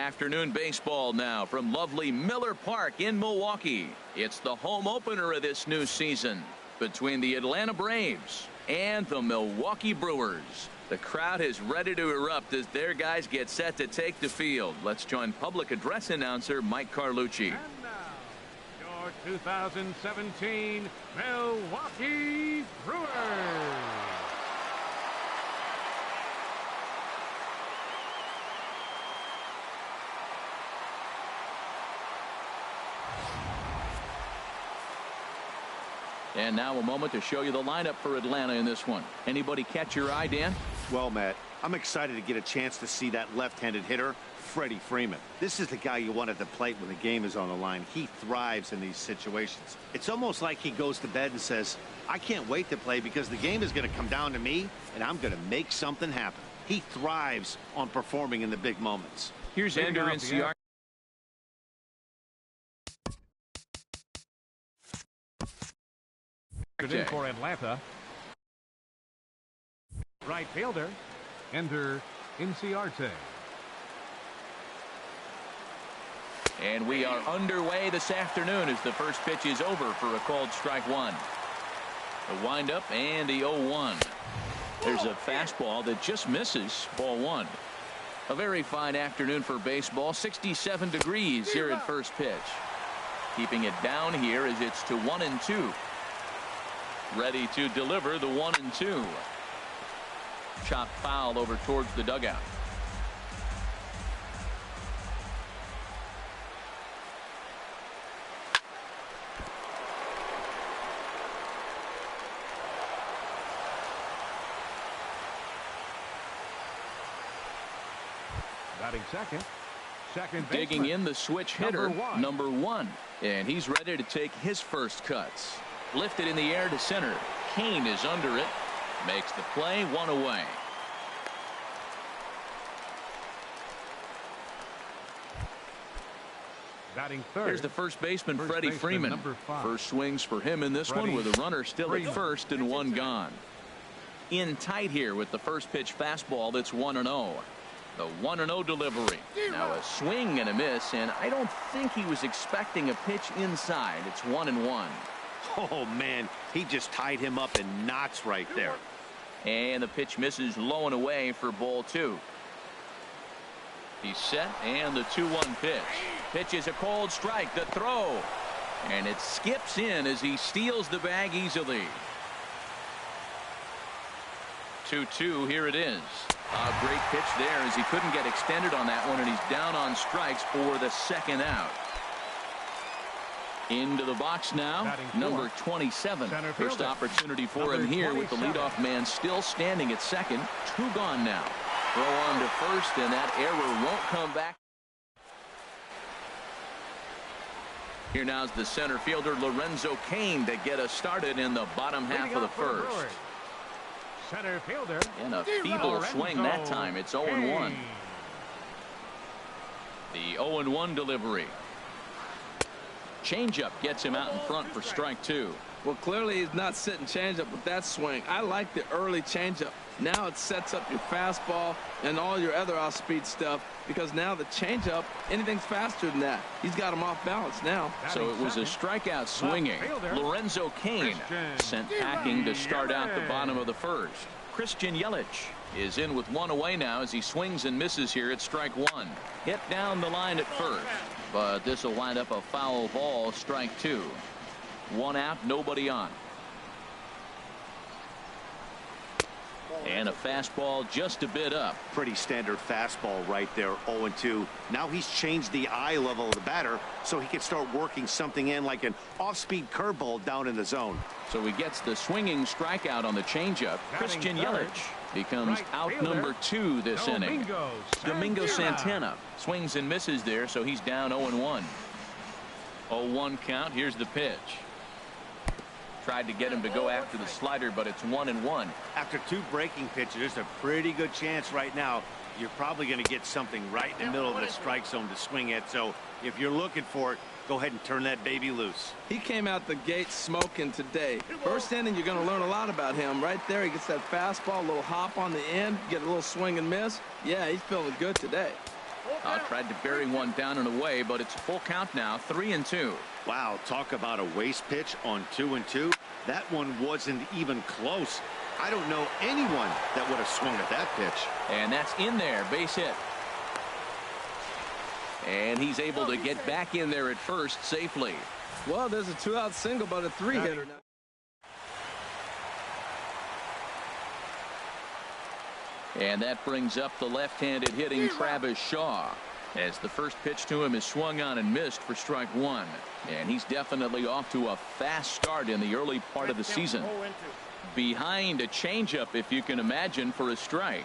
Afternoon baseball now from lovely Miller Park in Milwaukee. It's the home opener of this new season between the Atlanta Braves and the Milwaukee Brewers. The crowd is ready to erupt as their guys get set to take the field. Let's join public address announcer Mike Carlucci. And now, your 2017 Milwaukee Brewers. And now a moment to show you the lineup for Atlanta in this one. Anybody catch your eye, Dan? Well, Matt, I'm excited to get a chance to see that left-handed hitter, Freddie Freeman. This is the guy you want at the plate when the game is on the line. He thrives in these situations. It's almost like he goes to bed and says, I can't wait to play because the game is going to come down to me, and I'm going to make something happen. He thrives on performing in the big moments. Here's Ender Inciarte. In for Atlanta. Right fielder, Ender Inciarte. And we are underway this afternoon as the first pitch is over for a called strike one. The windup and the 0-1. There's a fastball that just misses, ball one. A very fine afternoon for baseball. 67 degrees here at first pitch. Keeping it down here as it's to 1-2. Ready to deliver the 1-2. Chopped foul over towards the dugout. Batting second Digging baseman, in the switch hitter, number one. And he's ready to take his first cuts. Lifted in the air to center. Kane is under it. Makes the play, one away. Batting third. Here's the first baseman, Freddie Freeman. First swings for him in this one with a runner still at first and one gone. In tight here with the first pitch fastball that's 1-0. The 1-0 delivery. Now a swing and a miss, and I don't think he was expecting a pitch inside. It's 1-1. Oh, man, he just tied him up in knots right there. And the pitch misses low and away for ball two. He's set, and the 2-1 pitch. Pitch is a cold strike. The throw. And it skips in as he steals the bag easily. 2-2, here it is. A great pitch there as he couldn't get extended on that one, and he's down on strikes for the second out. Into the box now, number 27. First opportunity for him here with the leadoff man still standing at second. Two gone now. Throw on to first, and that error won't come back. Here now is the center fielder Lorenzo Cain to get us started in the bottom half of the first. Center fielder. And a feeble swing that time. It's 0-1. The 0-1 delivery. Changeup gets him out in front for strike two. Well, clearly he's not sitting changeup with that swing. I like the early changeup. Now it sets up your fastball and all your other off-speed stuff, because now the changeup, anything's faster than that. He's got him off balance now. So it was a strikeout swinging. Lorenzo Cain sent packing to start out the bottom of the first. Christian Yelich is in with one away now as he swings and misses here at strike one. Hit down the line at first, but this will wind up a foul ball, strike two. One out, nobody on. And a fastball just a bit up. Pretty standard fastball right there, 0-2. Now he's changed the eye level of the batter so he can start working something in like an off-speed curveball down in the zone. So he gets the swinging strikeout on the changeup. Christian Yelich becomes out number 2 this inning. Domingo Santana swings and misses there, so he's down 0-1. 0-1 count. Here's the pitch. Tried to get him to go after the slider, but it's 1-1. After two breaking pitches, there's a pretty good chance right now you're probably going to get something right in the middle of the strike zone to swing at. So if you're looking for it, go ahead and turn that baby loose. He came out the gate smoking today. First inning, you're going to learn a lot about him. Right there, he gets that fastball, a little hop on the end, get a little swing and miss. Yeah, he's feeling good today. Tried to bury one down and away, but it's a full count now, 3-2. Wow, talk about a waste pitch on 2-2. That one wasn't even close. I don't know anyone that would have swung at that pitch. And that's in there, base hit. And he's able to get back in there at first safely. Well, there's a 2-out single, but a 3-hitter now. And that brings up the left-handed hitting Travis Shaw, as the first pitch to him is swung on and missed for strike one. And he's definitely off to a fast start in the early part of the season. Behind a changeup, if you can imagine, for a strike.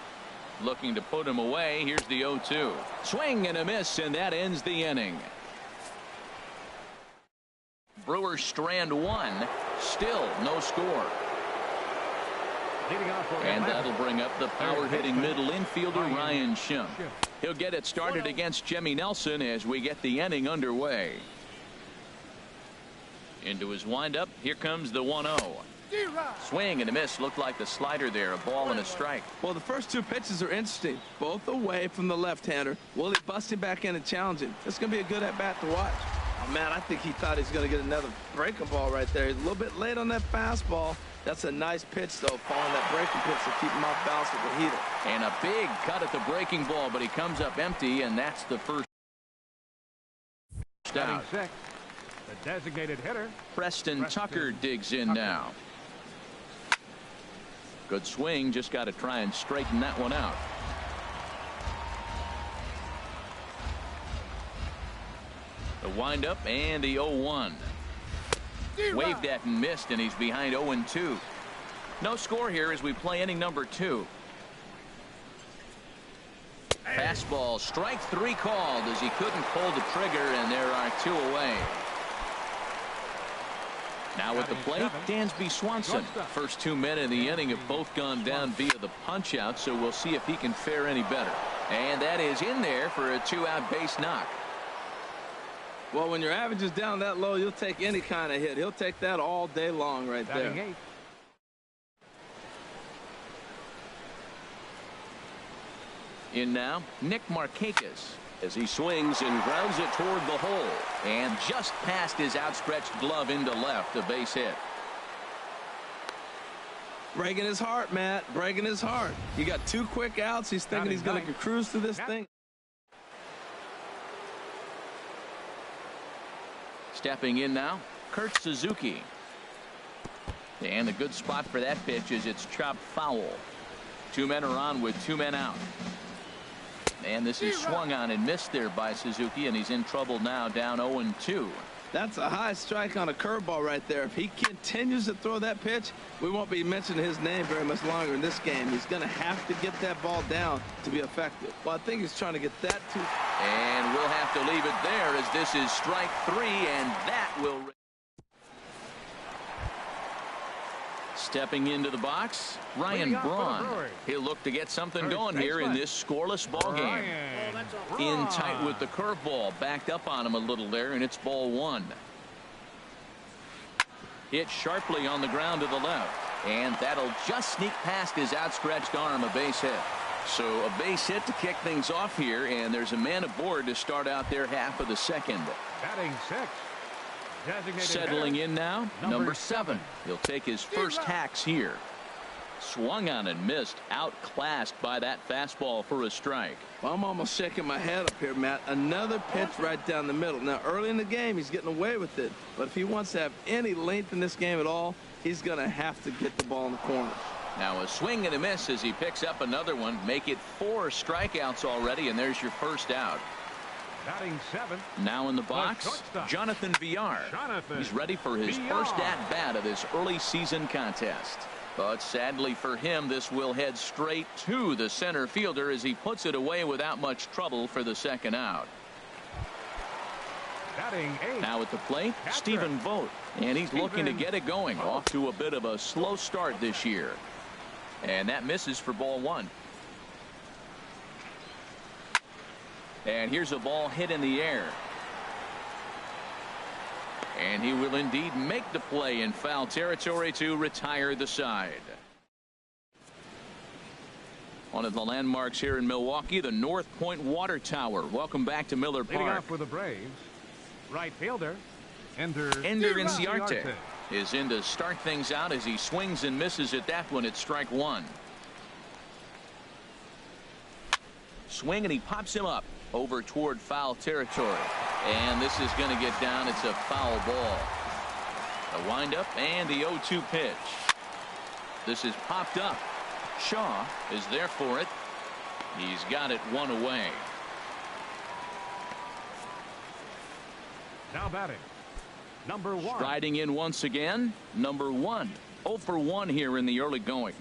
Looking to put him away. Here's the 0-2. Swing and a miss, and that ends the inning. Brewers strand one. Still no score. And that'll bring up the power-hitting middle infielder Ryan Schimpf. He'll get it started against Jimmy Nelson as we get the inning underway. Into his windup. Here comes the 1-0. Swing and a miss. Looked like the slider there. A ball and a strike. Well, the first two pitches are interesting. Both away from the left-hander. Will he bust him back in and challenge him? It's going to be a good at-bat to watch. Oh, man, I think he thought he was going to get another breaking ball right there. He's a little bit late on that fastball. That's a nice pitch, though, following that breaking pitch to keep him off balance with the heater. And a big cut at the breaking ball, but he comes up empty, and that's the first out. The designated hitter, Preston Tucker digs in now. Good swing, just got to try and straighten that one out. The windup and the 0-1. Waved at and missed, and he's behind 0-2. No score here as we play inning number 2. Fastball, strike 3 called as he couldn't pull the trigger, and there are 2 away. Now at the plate, Dansby Swanson. First 2 men in the inning have both gone down via the punch out, so we'll see if he can fare any better. And that is in there for a 2-out base knock. Well, when your average is down that low, you'll take any kind of hit. He'll take that all day long right there. In now, Nick Markakis as he swings and grounds it toward the hole. And just past his outstretched glove into left, a base hit. Breaking his heart, Matt. Breaking his heart. He got 2 quick outs. He's thinking he's going to cruise through this thing. Stepping in now, Kurt Suzuki. And a good spot for that pitch is it's chopped foul. 2 men are on with 2 men out. And this is swung on and missed there by Suzuki, and he's in trouble now, down 0-2. That's a high strike on a curveball right there. If he continues to throw that pitch, we won't be mentioning his name very much longer in this game. He's going to have to get that ball down to be effective. Well, I think he's trying to get that to. And we'll have to leave it there as this is strike 3, and that will. Stepping into the box, Ryan Braun. He'll look to get something going here in this scoreless ball game. In tight with the curveball, backed up on him a little there, and it's ball 1. Hit sharply on the ground to the left, and that'll just sneak past his outstretched arm, a base hit. So a base hit to kick things off here, and there's a man aboard to start out their half of the second. Batting 6. Settling in now, number 7. He'll take his first hacks here. Swung on and missed, outclassed by that fastball for a strike. Well, I'm almost shaking my head up here, Matt. Another pitch right down the middle. Now, early in the game, he's getting away with it. But if he wants to have any length in this game at all, he's going to have to get the ball in the corner. Now a swing and a miss as he picks up another one. Make it 4 strikeouts already, and there's your first out. Batting 7. Now in the box, Jonathan Villar. He's ready for his first at-bat of this early season contest. But sadly for him, this will head straight to the center fielder as he puts it away without much trouble for the second out. Batting 8. Now at the plate, Stephen Vogt. And he's looking to get it going. Off to a bit of a slow start this year. And that misses for ball 1. And here's a ball hit in the air. And he will indeed make the play in foul territory to retire the side. One of the landmarks here in Milwaukee, the North Point Water Tower. Welcome back to Miller Leading Park. off for the Braves, right fielder, Ender Inciarte is in to start things out as he swings and misses at that one at strike one. Swing, and he pops him up over toward foul territory. And this is going to get down. It's a foul ball. A windup and the 0-2 pitch. This is popped up. Shaw is there for it. He's got it one away. Now batting, number 1. Striding in once again, number 1. 0 for 1 here in the early going.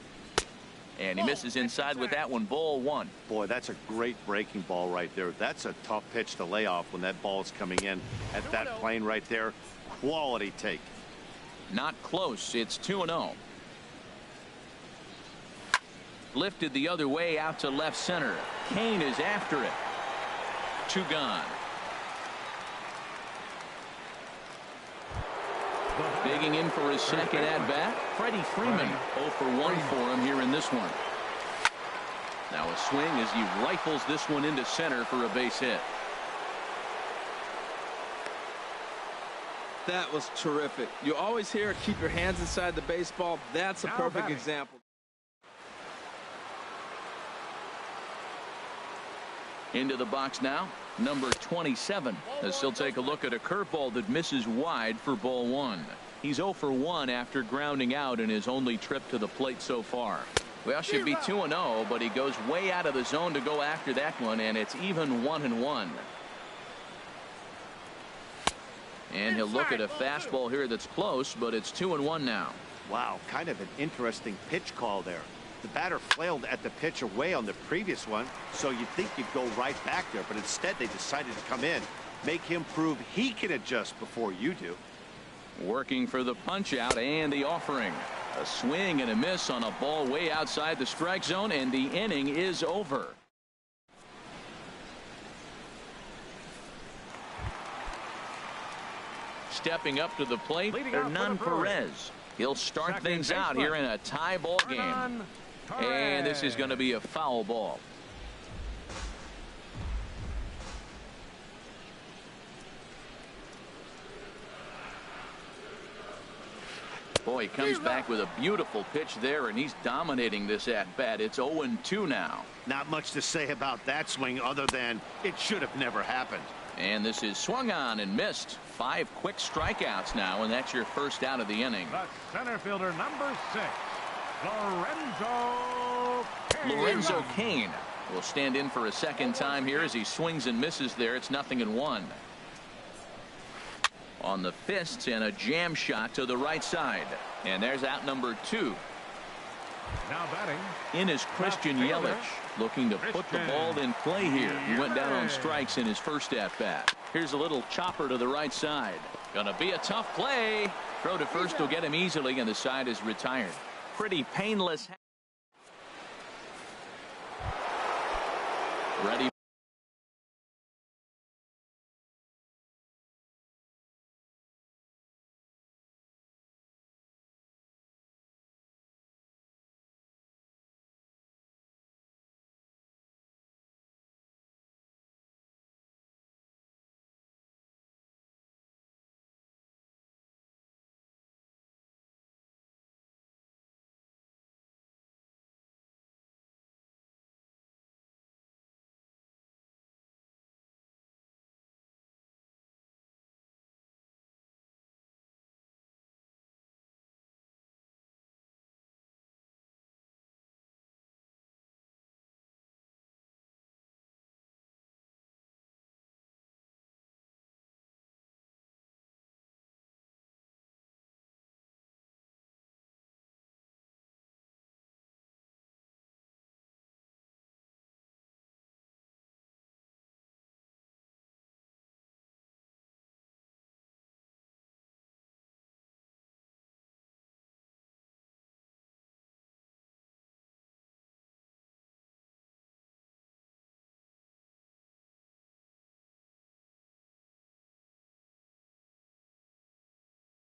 And he misses inside with that one. Ball 1. Boy, that's a great breaking ball right there. That's a tough pitch to lay off when that ball is coming in at that plane right there. Quality take. Not close. It's 2-0. Lifted the other way out to left center. Kane is after it. 2 gone. Digging in for his second at bat, Freddie Freeman. 0 for 1 for him here in this one. Now a swing as he rifles this one into center for a base hit. That was terrific. You always hear keep your hands inside the baseball. That's a perfect example. Into the box now, number 27, as he'll take a look at a curveball that misses wide for ball 1. He's 0 for 1 after grounding out in his only trip to the plate so far. Well, should be 2-0, but he goes way out of the zone to go after that one, and it's even 1-1. And he'll look at a fastball here that's close, but it's 2-1 now. Wow, kind of an interesting pitch call there. The batter flailed at the pitch away on the previous one, so you'd think you'd go right back there, but instead they decided to come in, make him prove he can adjust before you do. Working for the punch out and the offering. A swing and a miss on a ball way outside the strike zone, and the inning is over. Stepping up to the plate, Hernan Perez. He'll start things out here in a tie ball game. And this is going to be a foul ball. Boy, he comes back with a beautiful pitch there, and he's dominating this at-bat. It's 0-2 now. Not much to say about that swing other than it should have never happened. And this is swung on and missed. 5 quick strikeouts now, and that's your first out of the inning. The center fielder, number 6, Lorenzo Cain will stand in for a second time here as he swings and misses there. It's 0-1. On the fists, and a jam shot to the right side. And there's out number 2. Now batting, in is Christian Yelich, looking to put the ball in play here. He went down on strikes in his first at-bat. Here's a little chopper to the right side. Gonna be a tough play. Throw to first will get him easily, and the side is retired. Pretty painless. Ready.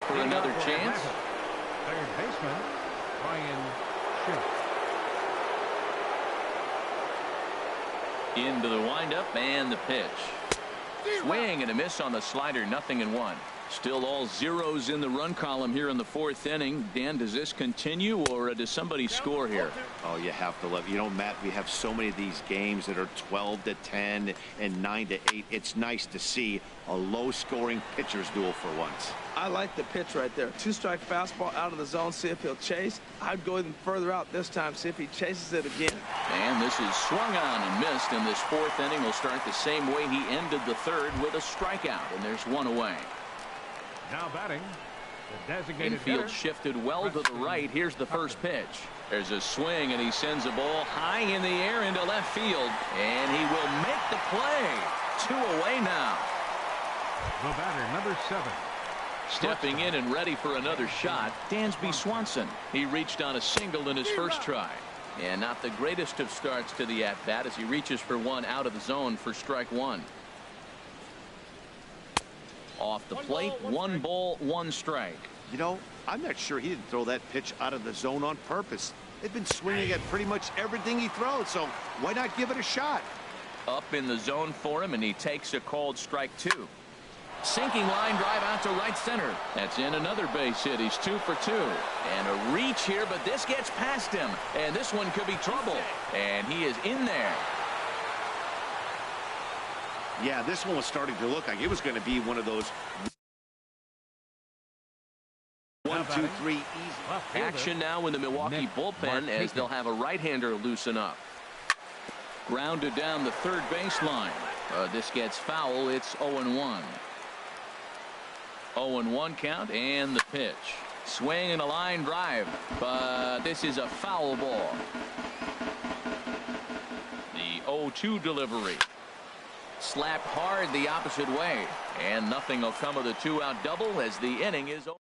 For another chance. Third baseman, Ryan Schiff. Into the windup and the pitch. Swing and a miss on the slider. 0-1. Still all zeros in the run column here in the 4th inning. Dan, does this continue or does somebody score here? Oh, you have to love. You know, Matt, we have so many of these games that are 12-10 and 9-8. It's nice to see a low-scoring pitcher's duel for once. I like the pitch right there. 2-strike fastball out of the zone. See if he'll chase. I'd go even further out this time. See if he chases it again. And this is swung on and missed. And this 4th inning will start the same way he ended the 3rd with a strikeout. And there's one away. Now batting, the designated Infield hitter. shifted well to the right. Here's the first pitch. There's a swing, and he sends a ball high in the air into left field. And he will make the play. 2 away now. The batter, number 7. Stepping in and ready for another shot, Dansby Swanson. He reached on a single in his first try. And not the greatest of starts to the at-bat as he reaches for one out of the zone for strike 1. Off the plate, 1 ball, 1 strike. You know, I'm not sure he didn't throw that pitch out of the zone on purpose. They've been swinging at pretty much everything he throws, so why not give it a shot? Up in the zone for him, and he takes a called strike 2. Sinking line drive out to right center. That's in another base hit. He's 2 for 2. And a reach here, but this gets past him. And this one could be trouble. And he is in there. Yeah, this one was starting to look like it was going to be one of those 1, 2, 3 easy. Action now in the Milwaukee bullpen as they'll have a right-hander loosen up. Grounded down the third baseline. This gets foul. It's 0-1. 0-1 count and the pitch. Swing and a line drive, but this is a foul ball. The 0-2 delivery. Slapped hard the opposite way, and nothing will come of the 2-out double as the inning is over.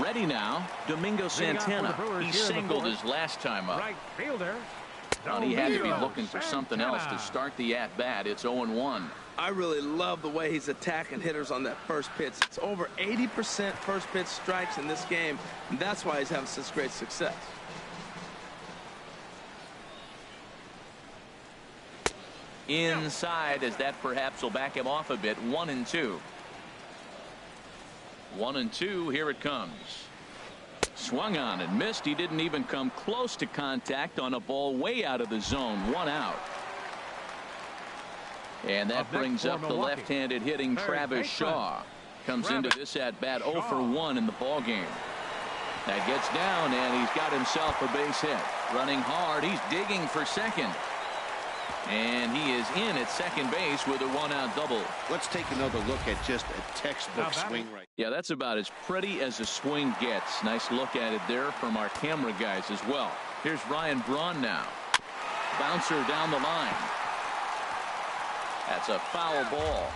Ready now, Domingo Santana. He singled his last time up. Right fielder. And he had to be looking for something else to start the at-bat. It's 0-1. I really love the way he's attacking hitters on that first pitch. It's over 80% first pitch strikes in this game, and that's why he's having such great success. Inside, as that perhaps will back him off a bit. 1-2. 1-2. Here it comes. Swung on and missed. He didn't even come close to contact on a ball way out of the zone. 1 out. And that brings up the left-handed hitting Travis Shaw. Comes into this at-bat 0 for 1 in the ball game. That gets down, and he's got himself a base hit. Running hard. He's digging for second. And he is in at second base with a 1-out double. Let's take another look at just a textbook swing right. Yeah, that's about as pretty as a swing gets. Nice look at it there from our camera guys as well. Here's Ryan Braun now. Bouncer down the line. That's a foul ball.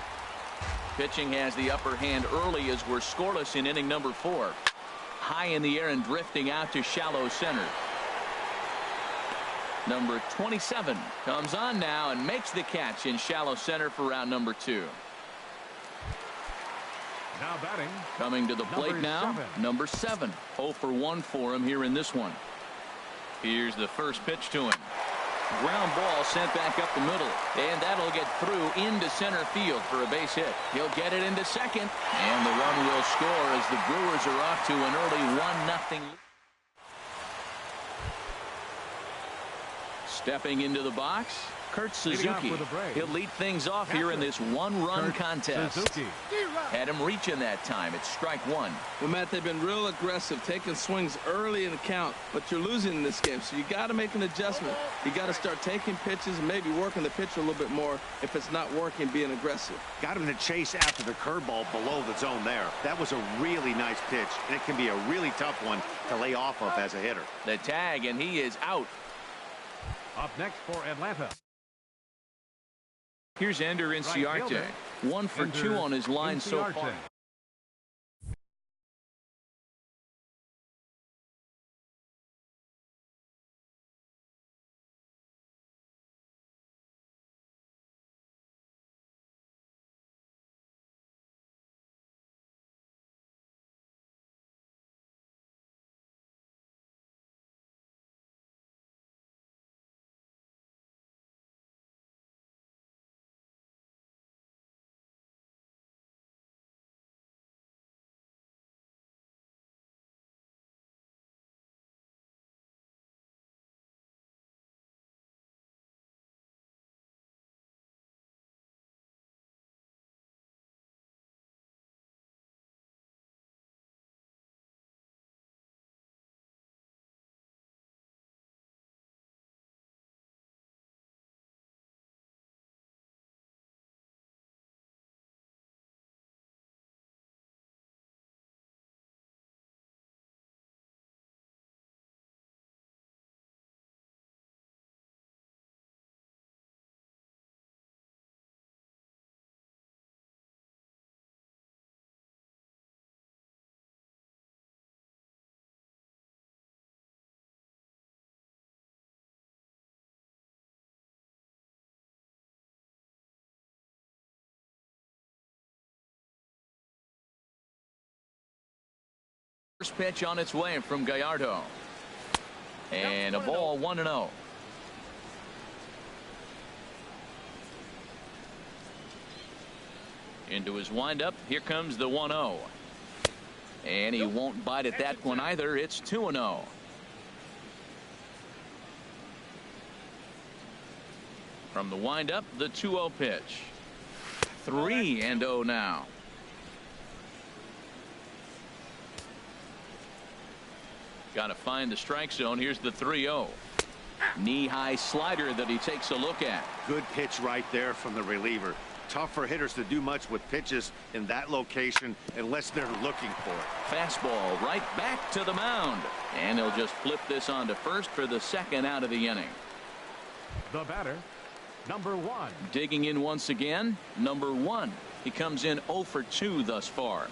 Pitching has the upper hand early as we're scoreless in inning number 4. High in the air and drifting out to shallow center. Number 27 comes on now and makes the catch in shallow center for round number 2. Now batting. Coming to the plate now, number 7. 0 for 1 for him here in this one. Here's the first pitch to him. Ground ball sent back up the middle, and that'll get through into center field for a base hit. He'll get it into second, and the run will score as the Brewers are off to an early 1-0 lead. Stepping into the box, Kurt Suzuki. He'll lead things off here in this 1-run contest. Had him reaching that time. It's strike 1. Well, Matt, they've been real aggressive, taking swings early in the count, but you're losing in this game, so you got to make an adjustment. You got to start taking pitches and maybe working the pitcher a little bit more if it's not working, being aggressive. Got him to chase after the curveball below the zone there. That was a really nice pitch, and it can be a really tough one to lay off of as a hitter. The tag, and he is out. Up next for Atlanta. Here's Ender Inciarte. 1 for 2 on his line so far. First pitch on its way from Gallardo. And a ball 1-0. Into his windup. Here comes the 1-0. And he won't bite at that one either. It's 2-0. From the windup, the 2-0 pitch. 3-0 now. Got to find the strike zone. Here's the 3-0. Knee-high slider that he takes a look at. Good pitch right there from the reliever. Tough for hitters to do much with pitches in that location unless they're looking for it. Fastball right back to the mound. And he'll just flip this on to first for the second out of the inning. The batter, number 1. Digging in once again, number 1. He comes in 0 for 2 thus far.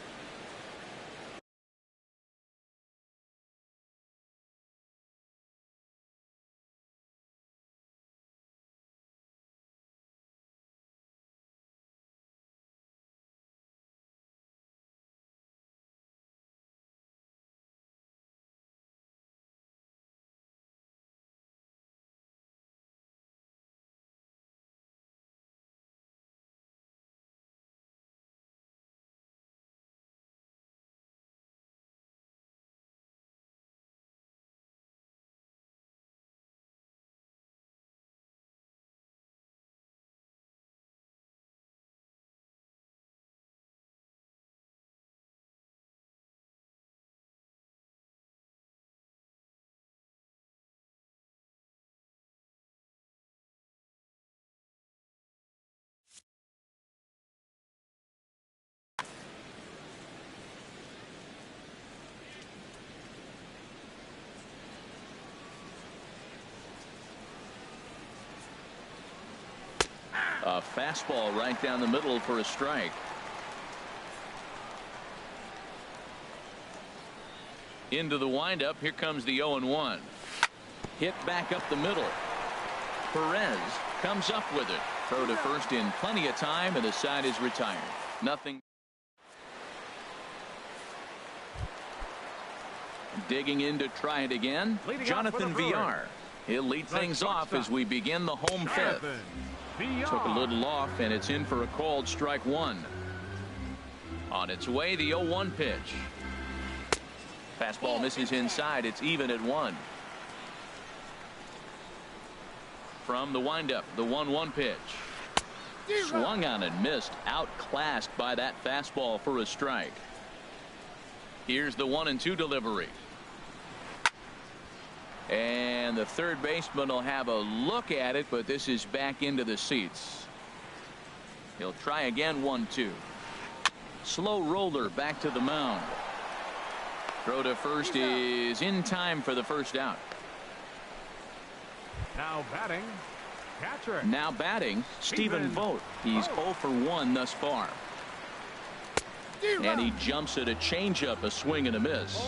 A fastball right down the middle for a strike. Into the windup. Here comes the 0-1. Hit back up the middle. Perez comes up with it. Throw to first in plenty of time, and the side is retired. Nothing. Digging in to try it again. Jonathan Villar. He'll lead things off as we begin the home fifth. Took a little off, and it's in for a called strike 1. On its way, the 0-1 pitch. Fastball misses inside. It's even at 1. From the windup, the 1-1 pitch. Swung on and missed. Outclassed by that fastball for a strike. Here's the 1-2 delivery. And the third baseman will have a look at it, but this is back into the seats. He'll try again. 1-2. Slow roller back to the mound. Throw to first is in time for the first out. Now batting, catcher. Now batting, Stephen Vogt. He's 0 for 1 thus far. And he jumps at a changeup, a swing and a miss.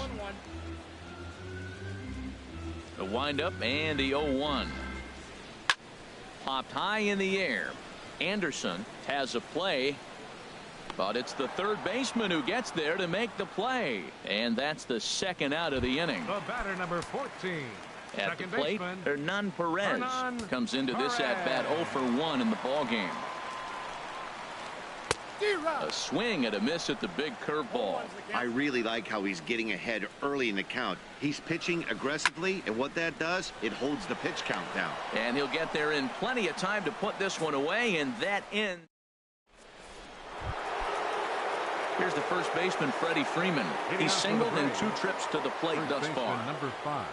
The windup and the 0-1. Popped high in the air. Anderson has a play, but it's the third baseman who gets there to make the play. And that's the second out of the inning. The batter, number 14. At the plate, Hernan Perez comes into this at bat 0 for 1 in the ball game. A swing and a miss at the big curveball. I really like how he's getting ahead early in the count. He's pitching aggressively, and what that does, it holds the pitch count down. And he'll get there in plenty of time to put this one away, and that ends. Here's the first baseman, Freddie Freeman. He's singled in 2 trips to the plate thus far. Number 5.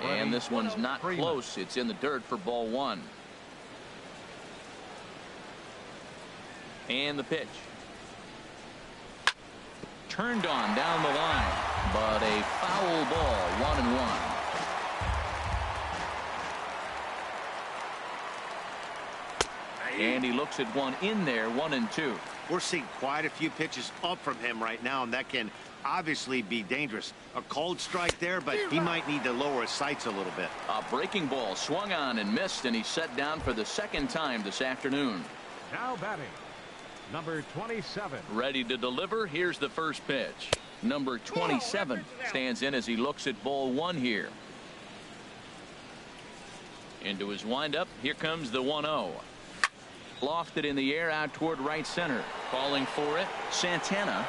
And this one's not close. It's in the dirt for ball 1. And the pitch. Turned on down the line, but a foul ball. 1-1. And he looks at one in there. 1-2. We're seeing quite a few pitches up from him right now, and that can obviously be dangerous. A cold strike there, but he might need to lower his sights a little bit. A breaking ball swung on and missed, and he's set down for the second time this afternoon. Now batting, number 27. Ready to deliver. Here's the first pitch. Number 27 stands in as he looks at ball one here. Into his windup. Here comes the 1-0. Lofted in the air out toward right center. Calling for it. Santana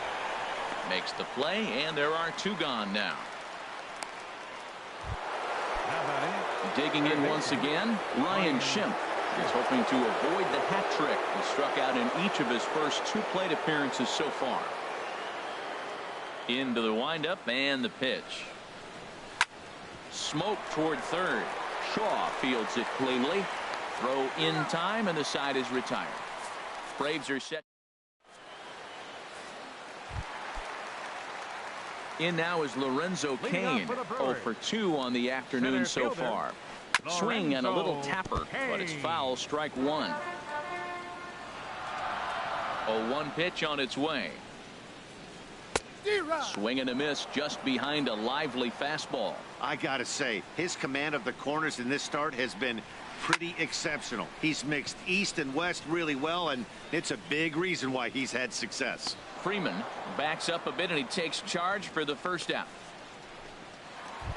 makes the play, and there are two gone now. Digging in once again, Ryan Schimpf is hoping to avoid the hat trick. He struck out in each of his first two plate appearances so far. Into the windup and the pitch. Smoke toward third. Shaw fields it cleanly. Throw in time, and the side is retired. Braves are set. In now is Lorenzo Cain. 0 for 2 on the afternoon so far. Swing and a little tapper, but it's foul. Strike one. 0-1 pitch on its way. Swing and a miss just behind a lively fastball. I gotta say, his command of the corners in this start has been pretty exceptional. He's mixed east and west really well, and it's a big reason why he's had success. Freeman backs up a bit, and he takes charge for the first out.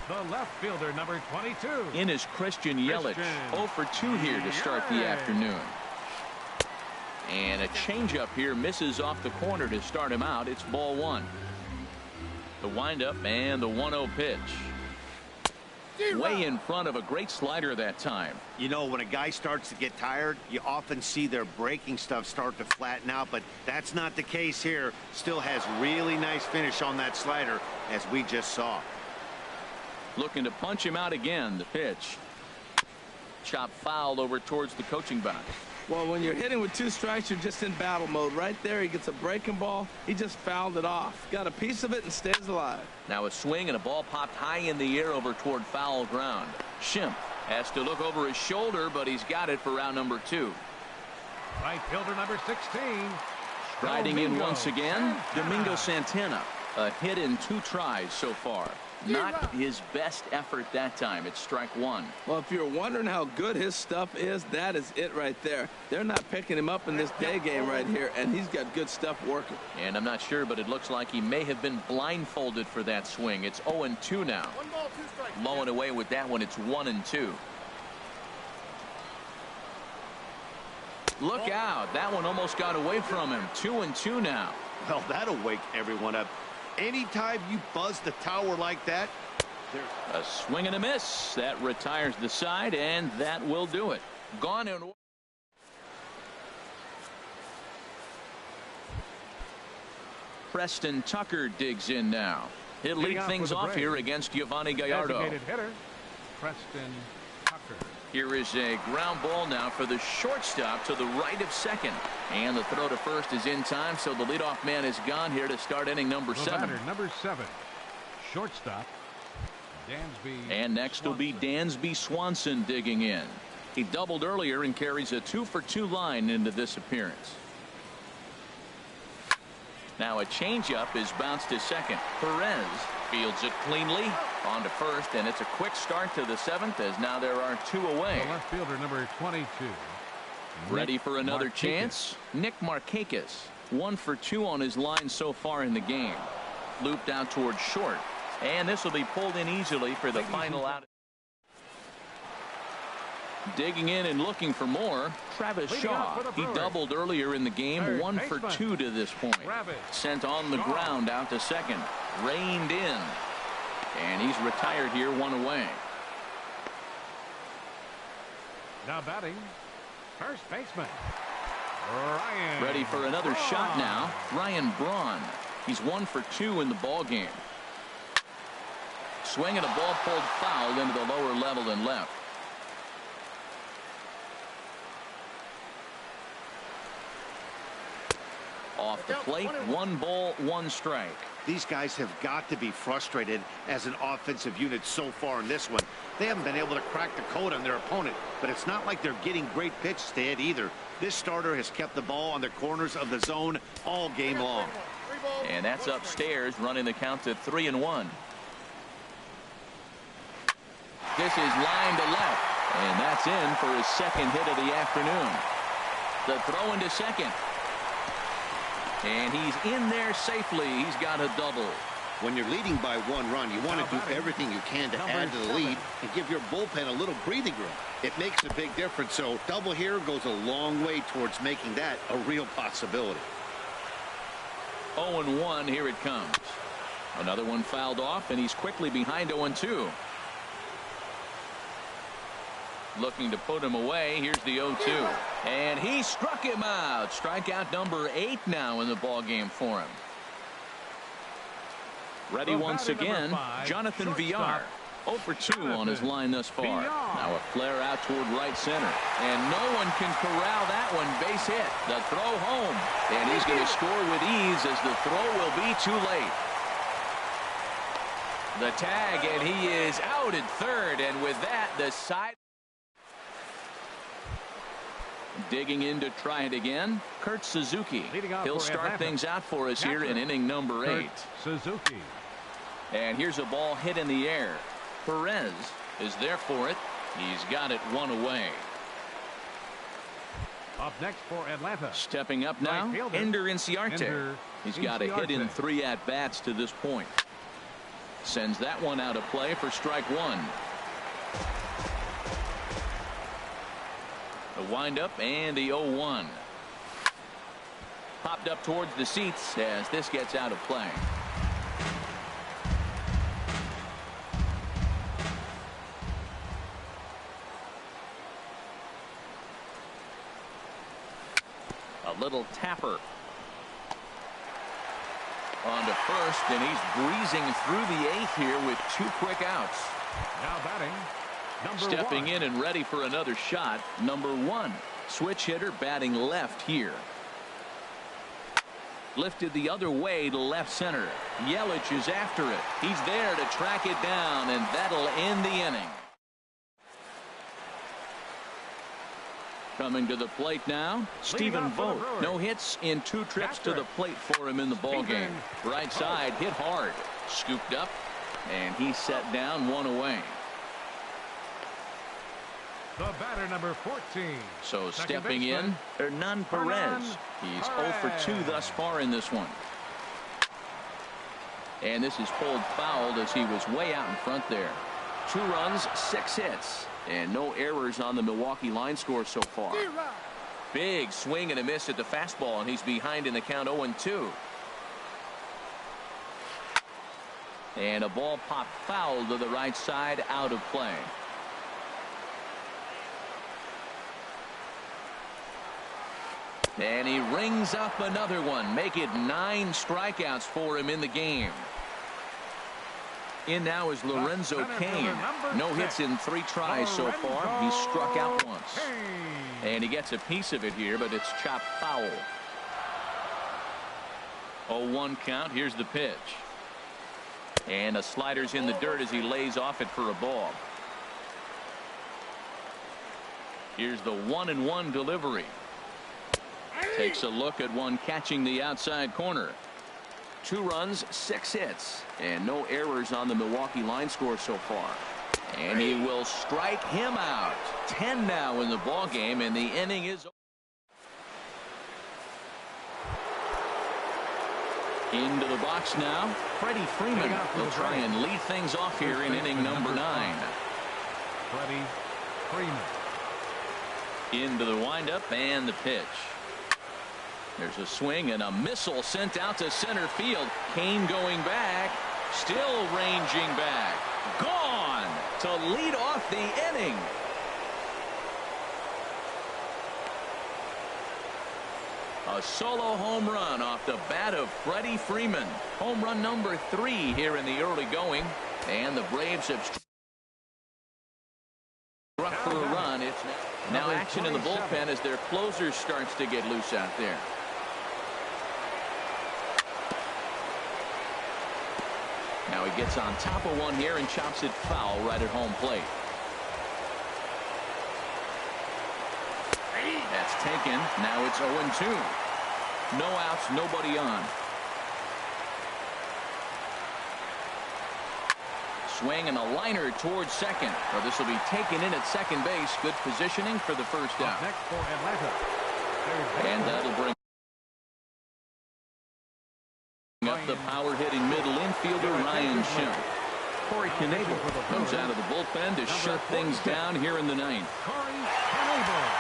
The left fielder, number 22. In is Christian Yelich. 0 for 2 here to start the afternoon. And a changeup here misses off the corner to start him out. It's ball one. The windup and the 1-0 pitch. Way in front of a great slider that time. You know, when a guy starts to get tired, you often see their breaking stuff start to flatten out, but that's not the case here. Still has really nice finish on that slider, as we just saw. Looking to punch him out again. The pitch. Chop foul over towards the coaching box. Well, when you're hitting with 2 strikes, you're just in battle mode. Right there, he gets a breaking ball. He just fouled it off. Got a piece of it and stays alive. Now a swing, and a ball popped high in the air over toward foul ground. Schimpf has to look over his shoulder, but he's got it for round number 2. Right fielder, number 16. Riding in once again, Domingo Santana. A hit in 2 tries so far. Not his best effort that time. It's strike one. Well, if you're wondering how good his stuff is, that is it right there. They're not picking him up in this day game right here, and he's got good stuff working. And I'm not sure, but it looks like he may have been blindfolded for that swing. It's 0-2 now. 1 ball, 2 strikes. Low and away with that one. It's 1-2. Look out. That one almost got away from him. 2-2 now. Well, that'll wake everyone up. Anytime you buzz the tower like that, a swing and a miss. That retires the side, and that will do it. Gone in. Preston Tucker digs in now. He'll lead things off here against Giovanni Gallardo. Designated hitter, Preston Tucker. Here is a ground ball now for the shortstop to the right of second. And the throw to first is in time, so the leadoff man is gone here to start inning number 7. Batter, number 7, shortstop, Dansby. And next will be Dansby Swanson digging in. He doubled earlier and carries a 2 for 2 line into this appearance. Now a changeup is bounced to second. Perez fields it cleanly on to first, and it's a quick start to the 7th, as now there are 2 away. The left fielder, number 22. Ready for another chance. Nick Markakis, 1 for 2 on his line so far in the game. Looped out towards short, and this will be pulled in easily for the final out. Digging in and looking for more, Travis Shaw. He doubled earlier in the game. 1 for 2 to this point. Sent on the ground out to second. Reined in. And he's retired here, 1 away. Now batting, first baseman, Ryan. Ready for another shot now. Ryan Braun. He's 1 for 2 in the ball game. Swing and a ball pulled foul into the lower level and left. Off the plate, 1 ball, 1 strike. these guys have got to be frustrated as an offensive unit so far in this one. They haven't been able to crack the code on their opponent, but it's not like they're getting great pitches to hit either. This starter has kept the ball on the corners of the zone all game long. And that's upstairs, running the count to 3-1. This is line to left, and that's in for his second hit of the afternoon. The throw into second. And he's in there safely. He's got a double. When you're leading by 1 run, you want to do everything you can to add to the lead and give your bullpen a little breathing room. It makes a big difference, so double here goes a long way towards making that a real possibility. 0-1, here it comes. Another one fouled off, and he's quickly behind 0-2. Looking to put him away. Here's the 0-2. And he struck him out. Strikeout number 8 now in the ball game for him. Ready once again, Jonathan Villar. 0 for 2 on his line thus far. Now a flare out toward right center. And no one can corral that one. Base hit. The throw home. And he's going to score with ease as the throw will be too late. The tag, and he is out at third. And with that, the side. Digging in to try it again, Kurt Suzuki. He'll start things out for us here in inning number 8. Suzuki. And here's a ball hit in the air. Perez is there for it. He's got it 1 away. Up next for Atlanta. Stepping up now, Ender Inciarte. He's got a hit in 3 at-bats to this point. Sends that one out of play for strike 1. The windup and the 0-1. Popped up towards the seats as this gets out of play. A little tapper. On to first, and he's breezing through the 8th here with 2 quick outs. Now batting. Stepping in and ready for another shot, number 1. Switch hitter batting left here. Lifted the other way to left center. Yelich is after it. He's there to track it down, and that'll end the inning. Coming to the plate now, Stephen Vogt. No hits in 2 trips to the plate for him in the ballgame. Right side hit hard. Scooped up, and he's set down 1 away. The batter, number 14. So stepping in, Hernan Perez. He's 0 for 2 thus far in this one. And this is pulled foul as he was way out in front there. 2 runs, 6 hits, and no errors on the Milwaukee line score so far. Big swing and a miss at the fastball, and he's behind in the count 0-2. And a ball popped foul to the right side, out of play. And he rings up another one. Make it 9 strikeouts for him in the game. In now is Lorenzo Cain. No hits in 3 tries so far. He's struck out once. And he gets a piece of it here, but it's chopped foul. 0-1 count. Here's the pitch. And a slider's in the dirt as he lays off it for a ball. Here's the 1-1 delivery. Takes a look at one catching the outside corner. 2 runs, 6 hits, and no errors on the Milwaukee line score so far. And he will strike him out. 10 now in the ball game, and the inning is into the box now. Freddie Freeman will try and lead things off here in inning number 9. Freddie Freeman. Into the windup and the pitch. There's a swing and a missile sent out to center field. Cain going back, still ranging back, gone to lead off the inning. A solo home run off the bat of Freddie Freeman. Home run number 3 here in the early going, and the Braves have struck for a run. It's now action in the bullpen as their closer starts to get loose out there. Now he gets on top of one here and chops it foul right at home plate. That's taken. Now it's 0-2. No outs, nobody on. Swing and a liner towards second. Well, this will be taken in at second base. Good positioning for the first out. Next for Atlanta. And that'll bring up the power hitting middle infielder Knebel comes out of the bullpen to shut things down here in the ninth. Corey Knebel.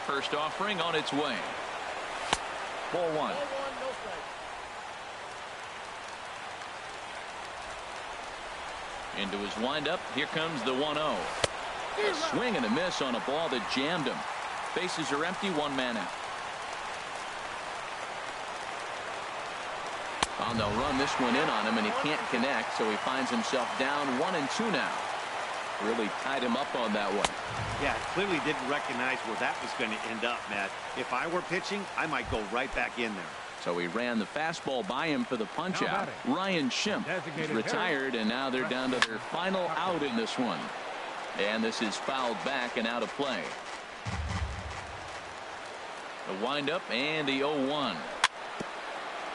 First offering on its way. 4-1. Into his windup. Here comes the 1-0. A swing and a miss on a ball that jammed him. Bases are empty. One man out. And they'll run this one in on him, and he can't connect, so he finds himself down 1-2 now. Really tied him up on that one. Yeah, clearly didn't recognize where that was going to end up, Matt. If I were pitching, I might go right back in there. So he ran the fastball by him for the punch out. Ryan Schimpf is retired, and now they're down to their final out in this one. And this is fouled back and out of play. The windup and the 0-1.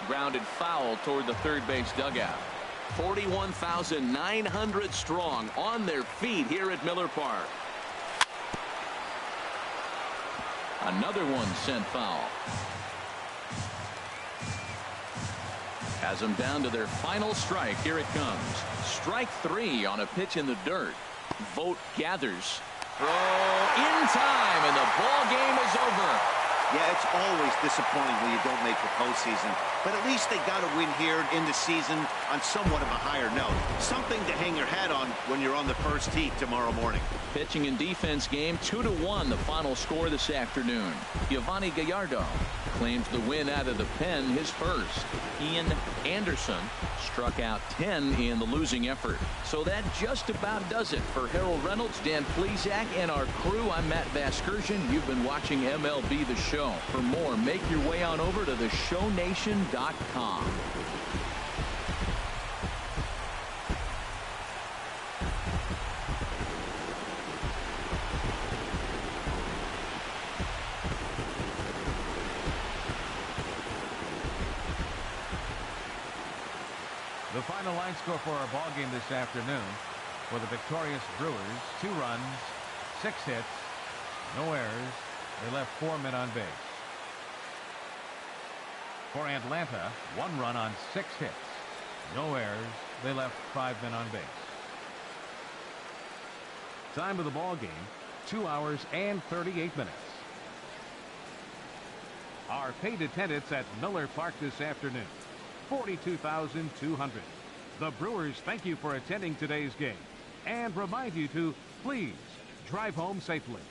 Grounded foul toward the third base dugout. 41,900 strong on their feet here at Miller Park. Another one sent foul. Has them down to their final strike. Here it comes. Strike 3 on a pitch in the dirt. Vogt gathers. Throw in time, and the ball game is over. Yeah, it's always disappointing when you don't make the postseason. But at least they got a win here in the season on somewhat of a higher note. Something to hang your hat on when you're on the first tee tomorrow morning. Pitching and defense game 2-1 the final score this afternoon. Giovanni Gallardo claims the win out of the pen, his first. Ian Anderson struck out 10 in the losing effort. So that just about does it for Harold Reynolds, Dan Plesac, and our crew. I'm Matt Vasgersian. You've been watching MLB The Show. For more, make your way on over to theshownation.com. The final line score for our ball game this afternoon for the victorious Brewers: 2 runs, 6 hits, no errors. They left 4 men on base. For Atlanta, 1 run on 6 hits, no errors. They left 5 men on base. Time of the ball game, 2 hours and 38 minutes. Our paid attendance at Miller Park this afternoon, 42,200. The Brewers thank you for attending today's game and remind you to please drive home safely.